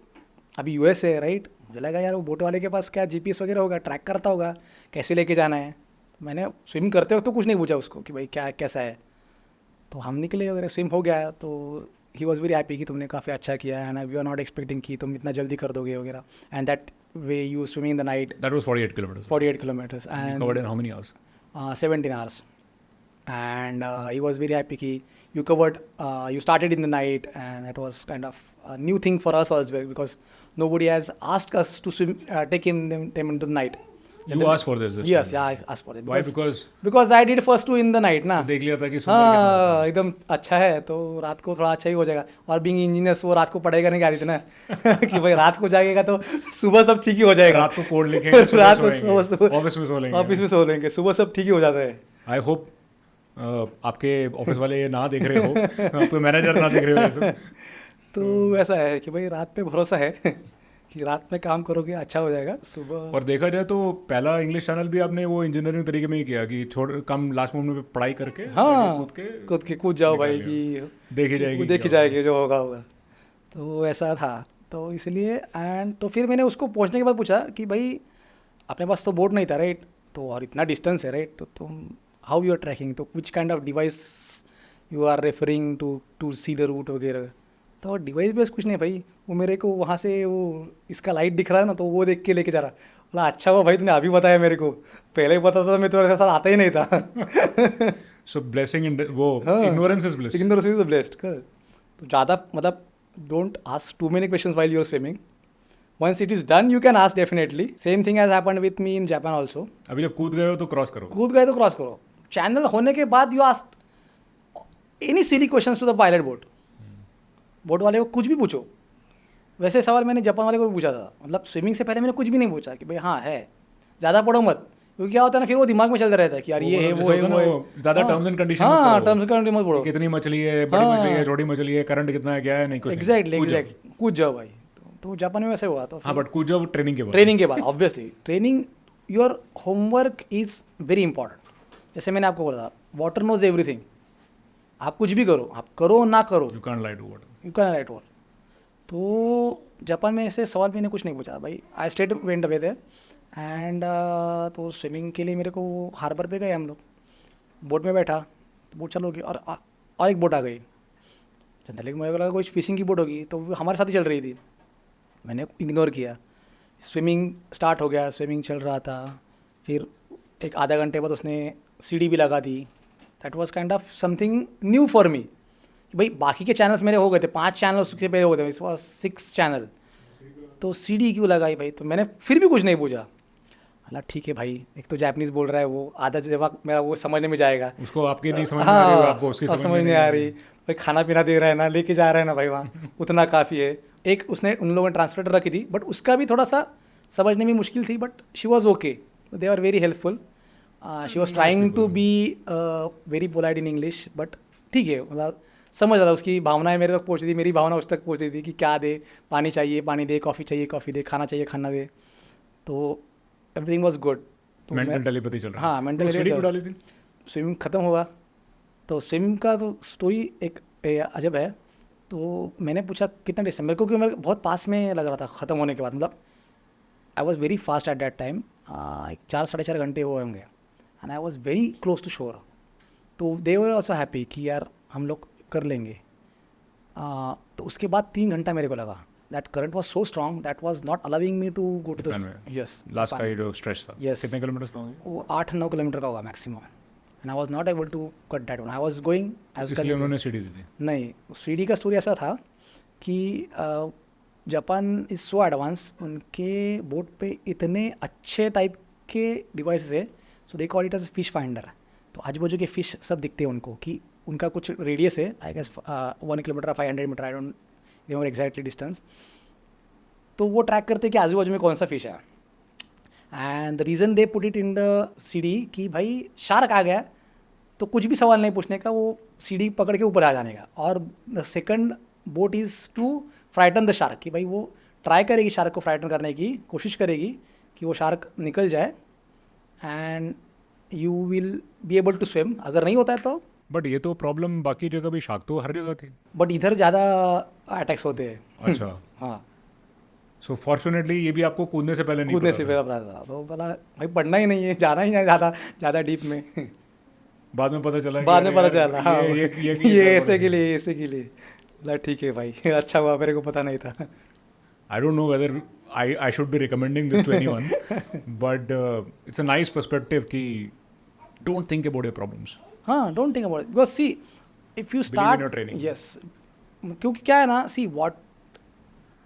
अभी US है, राइट? मुझे लगा यार वो बोट वाले के पास क्या GPS वगैरह होगा, ट्रैक करता होगा कैसे लेके जाना है. मैंने स्विम करते वक्त तो कुछ नहीं पूछा उसको कि भाई क्या कैसा है. तो हम निकले वगैरह, स्विम हो गया. तो ही वॉज वेरी हैप्पी कि तुमने काफ़ी अच्छा किया है, and we are not expecting कि तुम इतना जल्दी कर दोगे वगैरह. And that way you swimming in the night. That was 48 kilometers. 48 kilometers and Covered in how many hours? 17 hours. And he was very happy कि you covered, you started in the night, and that was kind of a new thing for us also because nobody has asked us to swim, take them into the night. You asked for this. Yes, yeah, I asked for it. Why? Because I did first 2 in the night ना. देख लिया था कि सुंदर हाँ, एकदम अच्छा है तो रात को थोड़ा अच्छा ही हो जाएगा. और बीइंग इंजीनियर्स वो रात को पढ़ेगा नहीं, गाड़ी ना कि भाई रात को जाएगा तो सुबह सब ठीक ही हो जाएगा. रात को कोड लिखेंगे, रात को ऑफिस में सो लेंगे. ऑफिस में सो लेंगे, सुबह सब ठीक ही हो जाता है. आई होप आपके ऑफिस वाले ये ना देख रहे हो, आपके मैनेजर ना देख रहे हो. तो ऐसा है कि भाई रात पे भरोसा है कि रात में काम करोगे अच्छा हो जाएगा सुबह। और देखा जाए तो पहला इंग्लिश चैनल भी आपने वो इंजीनियरिंग तरीके में ही किया कि छोड़ कम लास्ट मोमेंट पे पढ़ाई करके हाँ, कूद के कूद जाओ निकाल भाई लिया। कि देखी जाएगी वो देखी क्या होगा। जाएगी जो होगा होगा। तो ऐसा था, तो इसलिए एंड तो फिर मैंने उसको पहुंचने के बाद पूछा कि भाई अपने पास तो बोट नहीं था राइट, तो और इतना डिस्टेंस है राइट, तो तुम हाउ यू आर ट्रैकिंग, तो which kind of device you are referring to see the route वगैरह। तो डिवाइस बेस कुछ नहीं भाई, वो मेरे को वहाँ से वो इसका लाइट दिख रहा है ना, तो वो देख के लेके जा रहा। बोला अच्छा हुआ भाई तूने अभी बताया मेरे को, पहले ही पता था मैं तुम्हारे साथ आता ही नहीं था। सो ब्लेसिंग इन वो हाँ, ignorance is bliss. ignorance is the blessed, correct. तो ज़्यादा मतलब don't ask too many questions while you are swimming. Once it is done, you can ask definitely. Same thing has happened with me in Japan also. अभी जब कूद गए हो तो cross करो। कूद गए तो क्रॉस करो। चैनल होने के बाद you ask any silly questions to the pilot boat. Boat वाले को कुछ भी पूछो। वैसे सवाल मैंने जापान वाले को भी पूछा था, मतलब स्विमिंग से पहले मैंने कुछ भी नहीं पूछा कि भाई हाँ है, ज़्यादा पढ़ो मत, क्योंकि क्या होता है ना फिर वो दिमाग में चलता रहता है कि यार ये है वो है वो है। ज़्यादा टर्म्स एंड कंडीशन हाँ, टर्म्स एंड कंडीशन मत पढ़ो। कितनी मछली है, बड़ी मछली है, छोटी मछली है, करंट कितना है, क्या है, नहीं कुछ नहीं। एग्जैक्टली कूद जाओ। एग्जैक्टली कूद जाओ भाई। तो जापान में वैसे हुआ। तो हाँ बट कूद जाओ ट्रेनिंग के बाद। ट्रेनिंग के बाद obviously training, your homework is very important. जैसे मैंने आपको बोला वाटर नोज एवरीथिंग, आप कुछ भी करो, आप करो ना करो, you can't lie to water. You can write wall. तो जापान में ऐसे सवाल मैंने कुछ नहीं पूछा भाई, I straight went away there and तो स्विमिंग के लिए मेरे को हार्बर पे गए हम लोग, बोट में बैठा, तो बोट चलोगी और एक बोट आ गई। जनरली मुझे लगा कोई फिशिंग की बोट होगी, तो वो हमारे साथ ही चल रही थी, मैंने इग्नोर किया। स्विमिंग स्टार्ट हो गया, स्विमिंग चल रहा था, फिर एक आधा घंटे बाद उसने सीढ़ी भी लगा दी। That was kind of something new for me. भाई बाकी के चैनल्स मेरे हो गए थे, 5 चैनल उसके पहले हो गए थे, इस वाज 6 चैनल, तो सीढ़ी क्यों लगाई भाई। तो मैंने फिर भी कुछ नहीं पूछा। हालाँ ठीक है भाई, एक तो जापानीज़ बोल रहा है, वो आधा जवाब मेरा वो समझने में जाएगा, उसको आपकी नहीं समझ में आ रही, आपको उसकी और समझ नहीं आ रही। भाई खाना पीना दे रहा है ना, लेके जा रहा है ना भाई वहाँ, उतना काफ़ी है। एक उसने उन लोगों ने ट्रांसलेटर रखी थी, बट उसका भी थोड़ा सा समझने में मुश्किल थी, but she was okay, they are very helpful. She was trying to be very polite in English, but ठीक है, मतलब समझ रहा था, उसकी भावनाएं मेरे तक पहुँच रही थी, मेरी भावना उस तक पहुँच रही थी कि क्या दे, पानी चाहिए पानी दे, कॉफ़ी चाहिए कॉफ़ी दे, खाना चाहिए खाना दे, तो एवरीथिंग वॉज गुड। तो मेंटल टेलीपैथी चल रहा है। हाँ, मेंटल तो सीढ़ी क्यों डाली थी? स्विमिंग ख़त्म हुआ, तो स्विमिंग का तो स्टोरी एक अजब है। तो मैंने पूछा कितना डिस्टेंस, मेरे को क्योंकि मेरे बहुत पास में लग रहा था ख़त्म होने के बाद, मतलब I was very fast at that time, 4-4.5 घंटे हुए होंगे, and I was very close to shore. तो दे वर ऑल्सो हैप्पी कि यार हम लोग कर लेंगे। तो उसके बाद 3 घंटा मेरे को लगा, that current was so strong that was not allowing me to go to the, yes last का ये जो स्ट्रेच था, Yes. कितने किलोमीटर था? वो 8-9 किलोमीटर का होगा maximum, and I was not able to cut that one, I was going as इसलिए उन्होंने सीढ़ी दी थी। नहीं, सीढ़ी का स्टोरी ऐसा था कि जापान इज़ सो एडवांस, उनके बोट पे इतने अच्छे टाइप के डिवाइसेस है, so they call it as fish finder. तो आजू बाजू के फिश सब दिखते हैं उनको, कि उनका कुछ रेडियस है, I guess 1 kilometre 500 metre, I don't remember exactly distance. तो वो ट्रैक करते कि आजू बाजू में कौन सा फिश है, and the reason they put it in the सीढ़ी कि भाई शार्क आ गया, तो कुछ भी सवाल नहीं पूछने का, वो सीढ़ी पकड़ के ऊपर आ जाने का। और the second boat is to frighten the shark, कि भाई वो ट्राई करेगी शार्क को फ्राइटन करने की कोशिश करेगी कि वो शार्क निकल जाए, and you will be able to swim. अगर नहीं होता है तो, बट ये तो प्रॉब्लम बाकी जगह भी, शार्क तो हर जगह थी। बट इधर ज़्यादा अटैक्स होते हैं। अच्छा, हाँ, सो फॉर्चुनेटली ये भी आपको कूदने से पहले नहीं कूदने पता से था। पहले पता था, तो बोला भाई पढ़ना ही नहीं है, जाना ही है ज़्यादा डीप में। बाद में पता चला कि बाद में अरे पता यार, चला, हाँ, ये ऐसे के लिए, ऐसे के लिए। बोला ठीक है भाई, अच्छा हुआ मेरे को पता नहीं था। I don't know whether I should be recommending this to anyone, but it's a nice perspective कि don't think about your problems. हाँ, don't think about it, because see if you in start, your training. Yes, क्योंकि क्या है ना, see what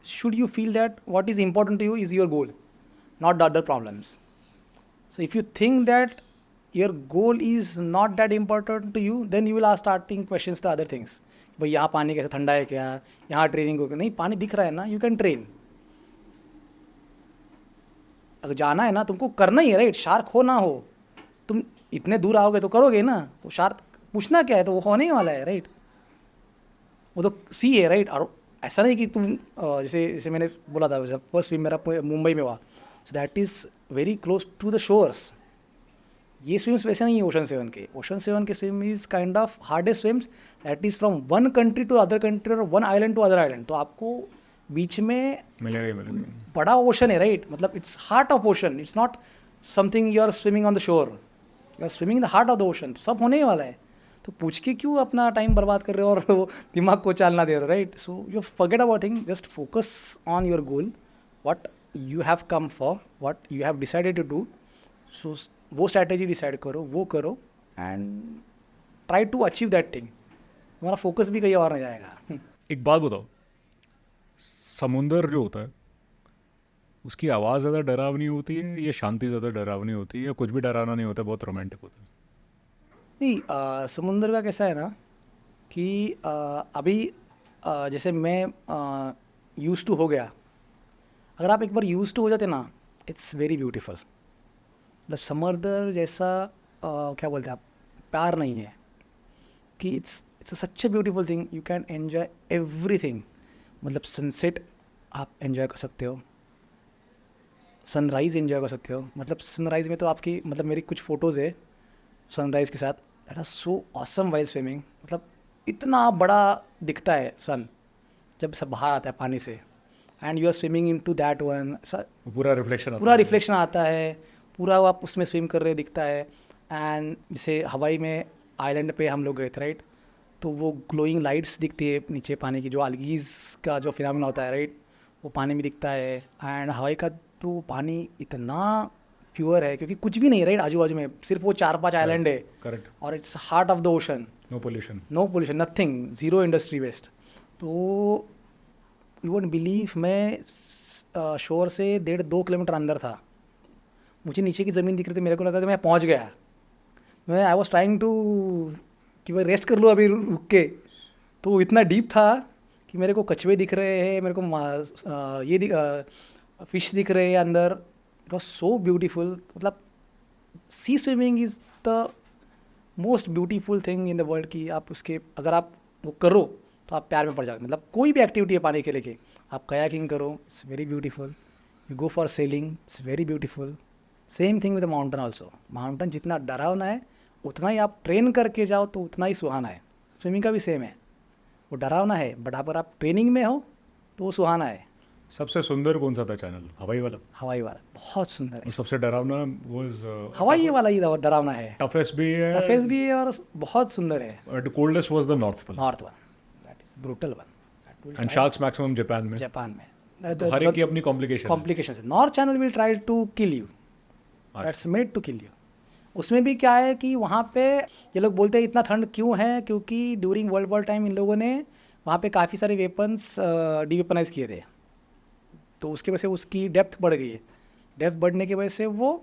should you feel that what is important to you is your goal, not the other problems. So if you think that your goal is not that important to you, then you will are starting questions the other things. भाई यहाँ पानी कैसे ठंडा है क्या, यहाँ training हो, नहीं पानी दिख रहा है ना, यू कैन ट्रेन। अगर जाना है ना तुमको करना ही है, राइट, शार्क हो ना हो, तुम इतने दूर आओगे तो करोगे ना, तो शार्क पूछना क्या है, तो वो होने ही वाला है, राइट, वो तो सी है, राइट। और ऐसा नहीं कि तुम जैसे जैसे मैंने बोला था फर्स्ट स्विम मेरा मुंबई में हुआ, so that is very close to the shores. ये स्विम्स वैसे नहीं है ओशन सेवन के swim is kind of hardest swims that is from one country to other country और one island to other island. तो आपको बीच में मिलेगा ही मिलेगा. बड़ा ओशन है, राइट? मतलब it's heart of ocean, it's not something you are swimming on the shore, you are swimming in the heart of the ocean. सब होने ही वाला है, तो पूछ के क्यों अपना टाइम बर्बाद कर रहे हो और वो दिमाग को चालना दे रहे हो, right? So you forget about thing, just focus on your goal, what you have come for, what you have decided to do. So वो स्ट्रैटेजी डिसाइड करो, वो करो and try to achieve that thing. तुम्हारा focus भी कहीं और नहीं जाएगा. एक बात बताओ, समुंदर जो होता है उसकी आवाज़ ज़्यादा डरावनी होती है या शांति ज़्यादा डरावनी होती है, या कुछ भी डरावना नहीं होता, बहुत रोमांटिक होता है? नहीं, समुंदर का कैसा है ना कि अभी जैसे मैं यूज टू हो गया, अगर आप एक बार यूज टू हो जाते ना, इट्स वेरी ब्यूटीफुल. मतलब समंदर जैसा क्या बोलते हैं आप, प्यार नहीं है कि it's such a beautiful thing. You can enjoy everything. मतलब सनसेट आप एंजॉय कर सकते हो, सनराइज़ एंजॉय कर सकते हो. मतलब सनराइज़ में तो आपकी मतलब मेरी कुछ फ़ोटोज़ है सनराइज़ के साथ, that are so awesome while swimming. मतलब इतना बड़ा दिखता है सन जब सब बाहर आता है पानी से, and you are swimming into that one. पूरा रिफ्लेक्शन पूरा रिफ्लेक्शन आता है, पूरा आप उसमें स्विम कर रहे दिखता है. एंड जैसे हवाई में आइलैंड पे हम लोग गए थे, राइट? तो वो ग्लोइंग लाइट्स दिखती है नीचे पानी की, जो अलगीज का जो फिनोमेना होता है, राइट? वो पानी में दिखता है. एंड हवाई का तो पानी इतना प्योर है क्योंकि कुछ भी नहीं है, राइट? आजू बाजू में सिर्फ वो 4-5 आइलैंड है. करेक्ट. और it's heart of the ocean. No pollution, nothing, zero industry waste. तो यू वोंट बिलीव, मैं शोर से 1.5-2 किलोमीटर अंदर था. मुझे नीचे की ज़मीन दिख रही थी, मेरे को लगा कि मैं पहुंच गया. मैं आई वॉज ट्राइंग टू कि मैं रेस्ट कर लूँ अभी रुक के. तो इतना डीप था कि मेरे को कछुए दिख रहे हैं, मेरे को फिश दिख रहे हैं अंदर. It was so beautiful. मतलब see swimming is the most beautiful thing in the world. कि आप उसके अगर आप वो करो तो आप प्यार में पड़ जाओगे. मतलब कोई भी एक्टिविटी है पानी के लेके, आप कयाकिंग करो, it's very beautiful. You go for selling, it's very beautiful. Same thing with the mountain also. Mountain जितना डरावना है उतना ही आप ट्रेन करके जाओ तो उतना ही सुहाना है. स्विमिंग का भी सेम है, वो डरावना है बट अगर आप ट्रेनिंग में हो तो वो सुहाना है. सबसे सुंदर कौन सा था चैनल? हवाई वाला? हवाई वाला बहुत सुंदर है. और सबसे डरावना वाज हवाई वाला ही डरावना है, टफेस्ट भी है, टफेस्ट भी है और बहुत सुंदर है. But coldest was the north pole. North one, that is brutal one. And sharks maximum Japan में. जापान में हर एक की अपनी कॉम्प्लिकेशन. कॉम्प्लिकेशन है. North channel will try to kill you, that's made to kill you. उसमें भी क्या है कि वहाँ पे ये लोग बोलते हैं इतना ठंड क्यों है, क्योंकि during world war time in लोगों ने वहाँ पे काफ़ी सारे वेपन्स डीवेपनाइज किए थे. तो उसकी वजह से उसकी डेप्थ बढ़ गई है. डेप्थ बढ़ने की वजह से वो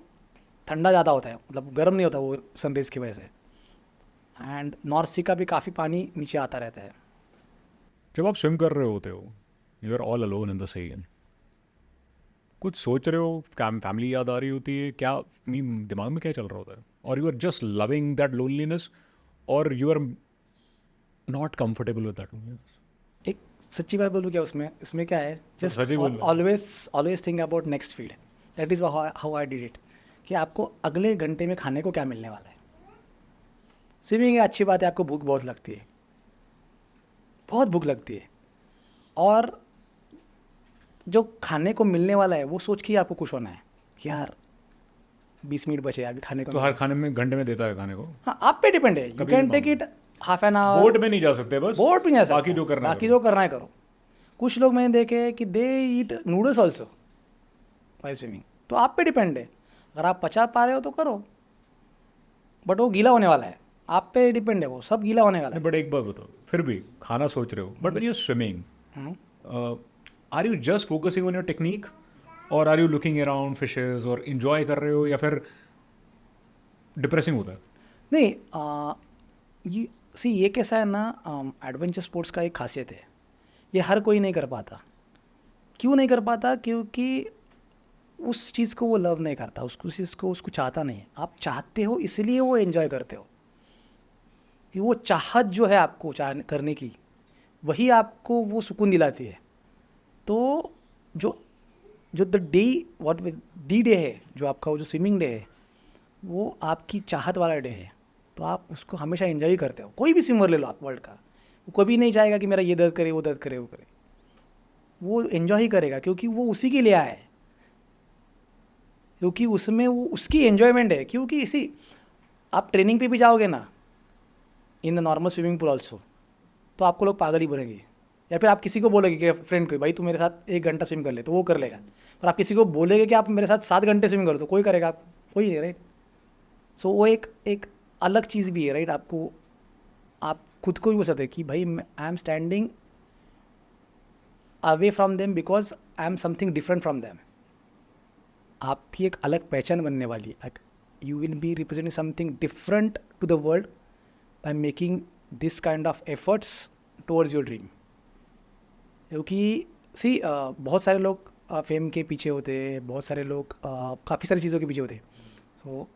ठंडा ज़्यादा होता है, मतलब गर्म नहीं होता वो सनरेज की वजह से. एंड नॉर्थ सी का भी काफ़ी पानी नीचे आता रहता है. जब आप स्विम कर रहे होते हो, you are all alone in the sea. कुछ सोच रहे हो, फैमिली याद आ रही होती है क्या, दिमाग में क्या चल रहा होता है? और you are just loving that loneliness, और you are not comfortable with that loneliness? एक सच्ची बात बोलूँ क्या इसमें क्या है, जस्ट सच्ची बोल रहे हो। Always think about next feed. That is how I did it. कि आपको अगले घंटे में खाने को क्या मिलने वाला है. स्विमिंग है, अच्छी बात है, आपको भूख बहुत लगती है, बहुत भूख लगती है. और जो खाने को मिलने वाला है वो सोच के ही आपको खुश होना है कि यार 20 मिनट बचे अभी खाने को. तो हर खाने में घंटे में देता है खाने को? हाँ, आप पे डिपेंड है. You can take it half an hour. Boat में नहीं जा सकते, बस बोट भी नहीं जा सकते. बाकी जो करना है बाकी करो। जो करना है करो. कुछ लोग मैंने देखे हैं कि दे ईट नूडल्स ऑल्सो वाइल स्विमिंग. तो आप पे डिपेंड है. अगर आप पचा पा रहे हो तो करो, बट वो गीला होने वाला है. आप पे डिपेंड है, वो सब गीला होने वाला है. बट एक बात बताओ, फिर भी खाना सोच रहे हो, but when you are swimming, are you just focusing on your technique, और are you looking around fishes और इंजॉय कर रहे हो, या फिर डिप्रेसिंग होता है? नहीं, ये कैसा है ना, एडवेंचर स्पोर्ट्स का एक खासियत है, ये हर कोई नहीं कर पाता. क्यों नहीं कर पाता? क्योंकि उस चीज़ को वो लव नहीं करता, उस चीज़ को उसको चाहता नहीं है. आप चाहते हो इसलिए वो एंजॉय करते हो. कि वो चाहत जो है आपको करने की, वही आपको वो सुकून दिलाती है। तो जो जो the day what D day है, जो आपका वो जो स्विमिंग डे है, वो आपकी चाहत वाला डे है। तो आप उसको हमेशा एंजॉय करते हो। कोई भी स्विमर ले लो आप वर्ल्ड का, वो कभी नहीं चाहेगा कि मेरा ये दर्द करे, वो दर्द करे, वो करे। वो एंजॉय ही करेगा क्योंकि वो उसी के लिए आया है, क्योंकि उसमें वो उसकी एन्जॉयमेंट है। क्योंकि इसी आप ट्रेनिंग पे भी जाओगे ना, in the normal swimming pool also, तो आपको लोग पागल ही बोलेंगे। या फिर आप किसी को बोलोगे कि फ्रेंड को, भाई तू मेरे साथ 1 घंटा स्विम कर ले, तो वो कर लेगा। पर आप किसी को बोलेगे कि आप मेरे साथ 7 घंटे स्विम करो, तो कोई करेगा? आप कोई नहीं, राइट। सो वो एक अलग चीज़ भी है, राइट। आपको आप खुद को भी बोल सकते हैं कि भाई I am standing away from them because I am something different from them. आपकी एक अलग पहचान बनने वाली है। You will be representing something different to the world by making this kind of efforts towards your dream. क्योंकि बहुत सारे लोग फेम के पीछे होते हैं, बहुत सारे लोग काफ़ी सारी चीज़ों के पीछे होते हैं। सो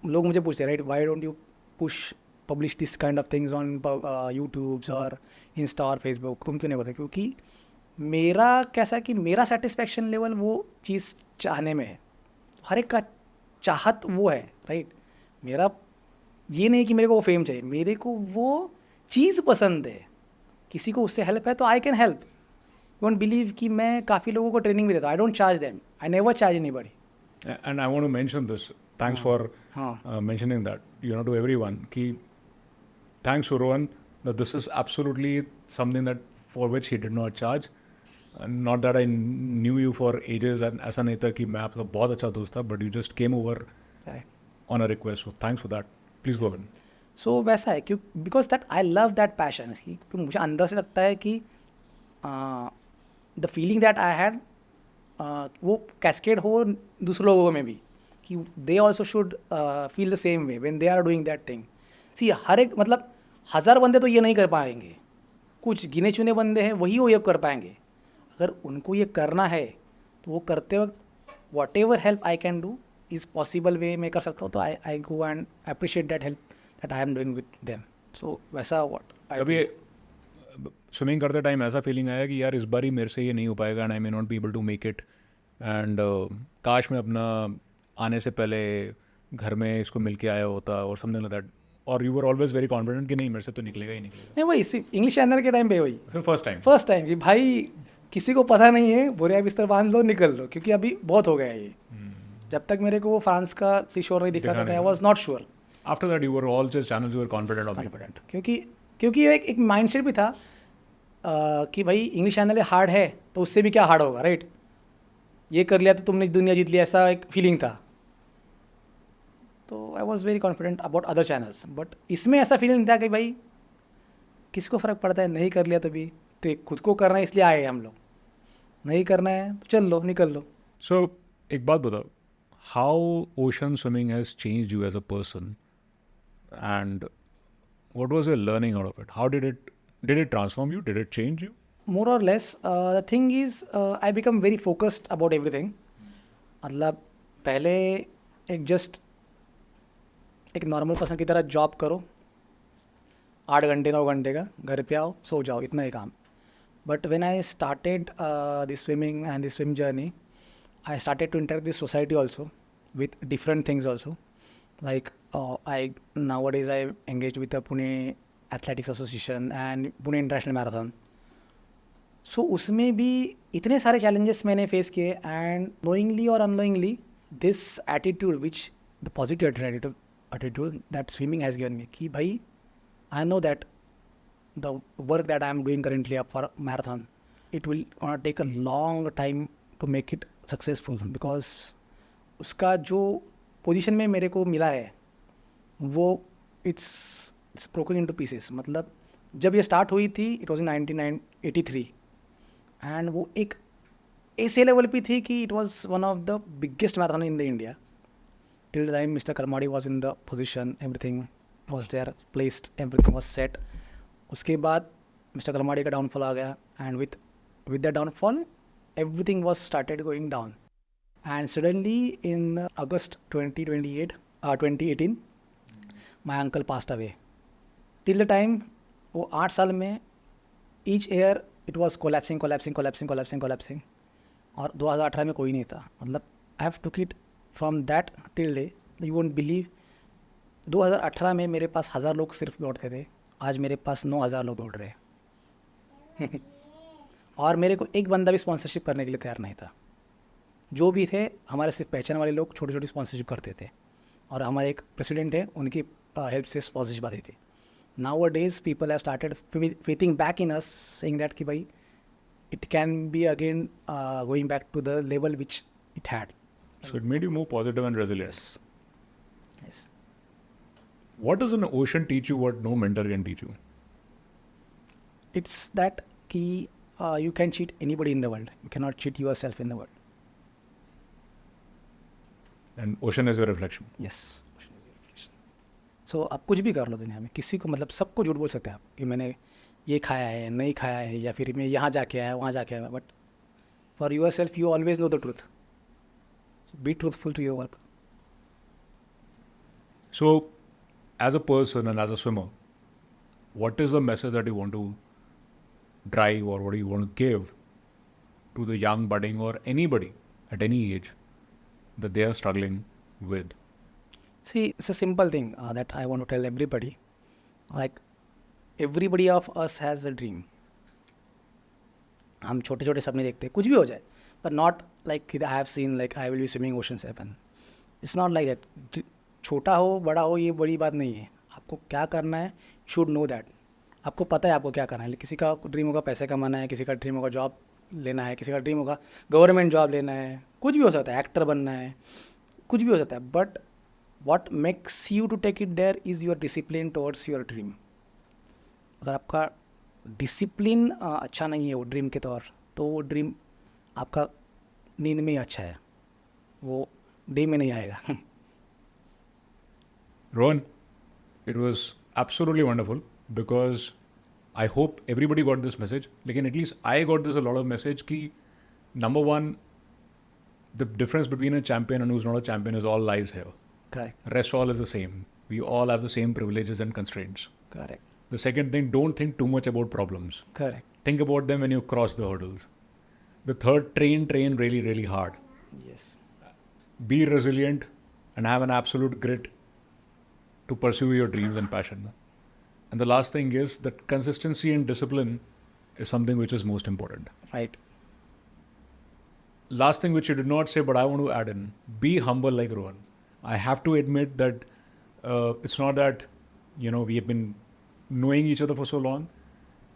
लोग मुझे पूछते हैं, right, why don't you publish this kind of things on YouTubes और इंस्टा और फेसबुक, तुम क्यों नहीं बोलते? क्योंकि मेरा कैसा है कि मेरा सेटिस्फैक्शन लेवल वो चीज़ चाहने में है। हर एक का चाहत वो है, राइट। मेरा ये नहीं कि मेरे को वो फेम चाहिए, मेरे को वो चीज़ पसंद है। किसी को उससे हेल्प है तो I can help. You won't believe कि मैं काफ़ी लोगों को ट्रेनिंग भी देता हूँ। I don't charge them, I never charge anybody. And I want to mention this. Thanks for mentioning that. To everyone. Thanks to Rohan that this is absolutely something that for which he did not charge. Not that I knew you for ages and ऐसा नहीं था कि मैं आपका बहुत अच्छा दोस्त था, but you just came over on a request. So thanks for that. Please go ahead. सो वैसा है क्यों, because that I love that passion. क्योंकि मुझे अंदर से लगता है कि the feeling that I had वो कैस्केड हो दूसरे लोगों में भी, कि they also should feel the same way when they are doing that thing. हर एक मतलब 1000 बंदे तो ये नहीं कर पाएंगे, कुछ गिने चुने बंदे हैं वही वो ये कर पाएंगे। अगर उनको ये करना है तो वो करते वक्त whatever help I can do is possible way में कर सकता हूँ। तो I go and appreciate that help that I am doing with them. So वैसा व्हाट कभी स्विमिंग करते टाइम ऐसा फीलिंग आया कि यार इस बार ही मेरे से ये नहीं हो पाएगा and I may not be able to make it, and काश मैं अपना आने से पहले घर में इसको मिल के आया होता और समथिंग लाइक दैट, और you were always very confident कि नहीं मेरे से तो निकलेगा ही निकलेगा? नहीं, वही इंग्लिश चैनल के टाइम पे वही फर्स्ट टाइम कि भाई किसी को पता नहीं है, बोरिया बिस्तर बांध लो, निकल लो। क्योंकि अभी बहुत हो गया है ये। जब तक मेरे को वो फ्रांस का सी शोर नहीं दिखा था, I was not sure. After that you were all just channels, you were confident. क्योंकि एक माइंडसेट भी था कि भाई इंग्लिश चैनल हार्ड है तो उससे भी क्या हार्ड होगा, राइट। ये कर लिया तो तुमने दुनिया जीत लिया, ऐसा एक फीलिंग था। तो I was very confident about other channels, but इसमें ऐसा फीलिंग था कि भाई किसको फ़र्क पड़ता है, नहीं कर लिया तभी तो खुद को करना है, इसलिए आए हैं हम लोग। नहीं करना है तो चल लो, निकल लो। सो एक बात बताओ, how ocean swimming has changed you as a person and what was your learning out of it? How did it transform you? Did it change you? More or less, the thing is, I become very focused about everything. मतलब पहले एक normal person की तरह job करो, 8 घंटे 9 घंटे का, घर पे आओ सो जाओ, इतना ही काम। But when I started this swimming and this swim journey, I started to interact with society also, with different things also. Like I nowadays I engaged with the Pune Athletics Association and Pune International Marathon. So उसमें भी इतने सारे challenges मैंने face किए, and knowingly और unknowingly this attitude which the positive attitude that swimming has given me, कि भाई I know that the work that I am doing currently for marathon, it will take a long time to make it successful, because उसका जो position में मेरे को मिला है वो इट्स ब्रोकन इनटू पीसेस। मतलब जब ये स्टार्ट हुई थी इट वाज इन 1983, एंड वो एक ऐसे लेवल पे थी कि it was one of the biggest marathon in the India. Till the time mister Kalmadi was in the position, everything was there placed, everything was set. उसके बाद मिस्टर करमाड़ी का downfall आ गया, and with the downfall everything was started going down, and suddenly in August 2018 my uncle passed away. Till the time वो 8 साल में each year it was collapsing collapsing collapsing collapsing collapsing, और 2018 में कोई नहीं था. मतलब I have took it from that till day. You won't believe, 2018 में मेरे पास 1000 लोग सिर्फ दौड़ते थे, आज मेरे पास 9000 लोग दौड़ रहे हैं. और मेरे को एक बंदा भी स्पॉन्सरशिप करने के लिए तैयार नहीं था. जो भी थे हमारे सिर्फ पहचान वाले लोग छोटी छोटी स्पॉन्सरशिप करते थे, और हमारे एक प्रेसिडेंट है, उनकी हेल्प से स्पॉन्सरशिप आती थी. Nowadays people have started faithing back in us, saying that कि भाई it can be again going back to the level which it had. So it made you more positive and resilient. Yes. What does an ocean teach you what no mentor can teach you? It's that ki, you can cheat anybody in the world. You cannot cheat yourself in the world. And ocean is your reflection. Yes. So आप कुछ भी कर लो दुनिया में, किसी को मतलब सबको झूठ बोल सकते हैं आप कि मैंने ये खाया है, नहीं खाया है, या फिर मैं यहाँ जाके आया, वहाँ जाके आया. But for yourself you always know the truth. Be truthful to your work. So, as a person and as a swimmer, what is the message that you want to drive, or what do you want to give to the young, budding, or anybody at any age that they are struggling with? See, it's a simple thing that I want to tell everybody. Like, everybody of us has a dream. हम छोटे छोटे सपने देखते हैं, कुछ भी हो जाए, but not like I have seen like I will be swimming ocean 7. It's not like that. छोटा हो बड़ा हो ये बड़ी बात नहीं है. आपको क्या करना है, शुड नो दैट. आपको पता है आपको क्या करना है. किसी का ड्रीम होगा पैसे कमाना है, किसी का ड्रीम होगा जॉब लेना है, किसी का ड्रीम होगा गवर्नमेंट जॉब लेना है, कुछ भी हो सकता है, एक्टर बनना है, कुछ भी हो सकता है. But what makes you to take it there is your discipline towards your dream. अगर आपका डिसिप्लिन अच्छा नहीं है वो ड्रीम के तौर, तो वो ड्रीम आपका नींद में ही अच्छा है, वो डे में नहीं आएगा. Rohan, it was absolutely wonderful, because I hope everybody got this message. Lekin at least I got this a lot of message ki, number one, the difference between a champion and who's not a champion is all lies here. Correct. Rest all is the same. We all have the same privileges and constraints. Correct. The second thing, don't think too much about problems. Correct. Think about them when you cross the hurdles. The third, train really, really hard. Yes. Be resilient and have an absolute grit to pursue your dreams and passion. And the last thing is that consistency and discipline is something which is most important. Right. Last thing which you did not say, but I want to add in, be humble like Rohan. I have to admit that it's not that, we have been knowing each other for so long.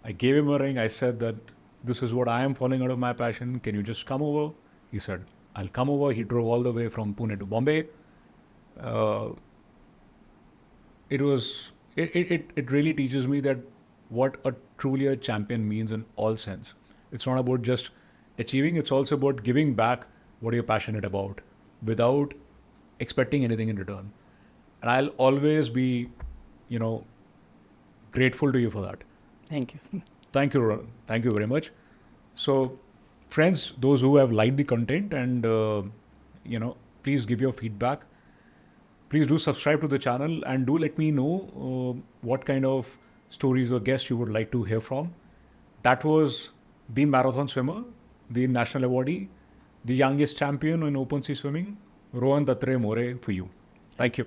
I gave him a ring. I said that this is what I am following out of my passion. Can you just come over? He said, I'll come over. He drove all the way from Pune to Bombay. It really teaches me that what a truly a champion means in all sense. It's not about just achieving. It's also about giving back what you're passionate about without expecting anything in return. And I'll always be, grateful to you for that. Thank you. Thank you, Rohan. Thank you very much. So, friends, those who have liked the content and, please give your feedback. Please do subscribe to the channel and do let me know what kind of stories or guests you would like to hear from. That was the marathon swimmer, the national awardee, the youngest champion in open sea swimming, Rohan Datre More, for you. Thank you.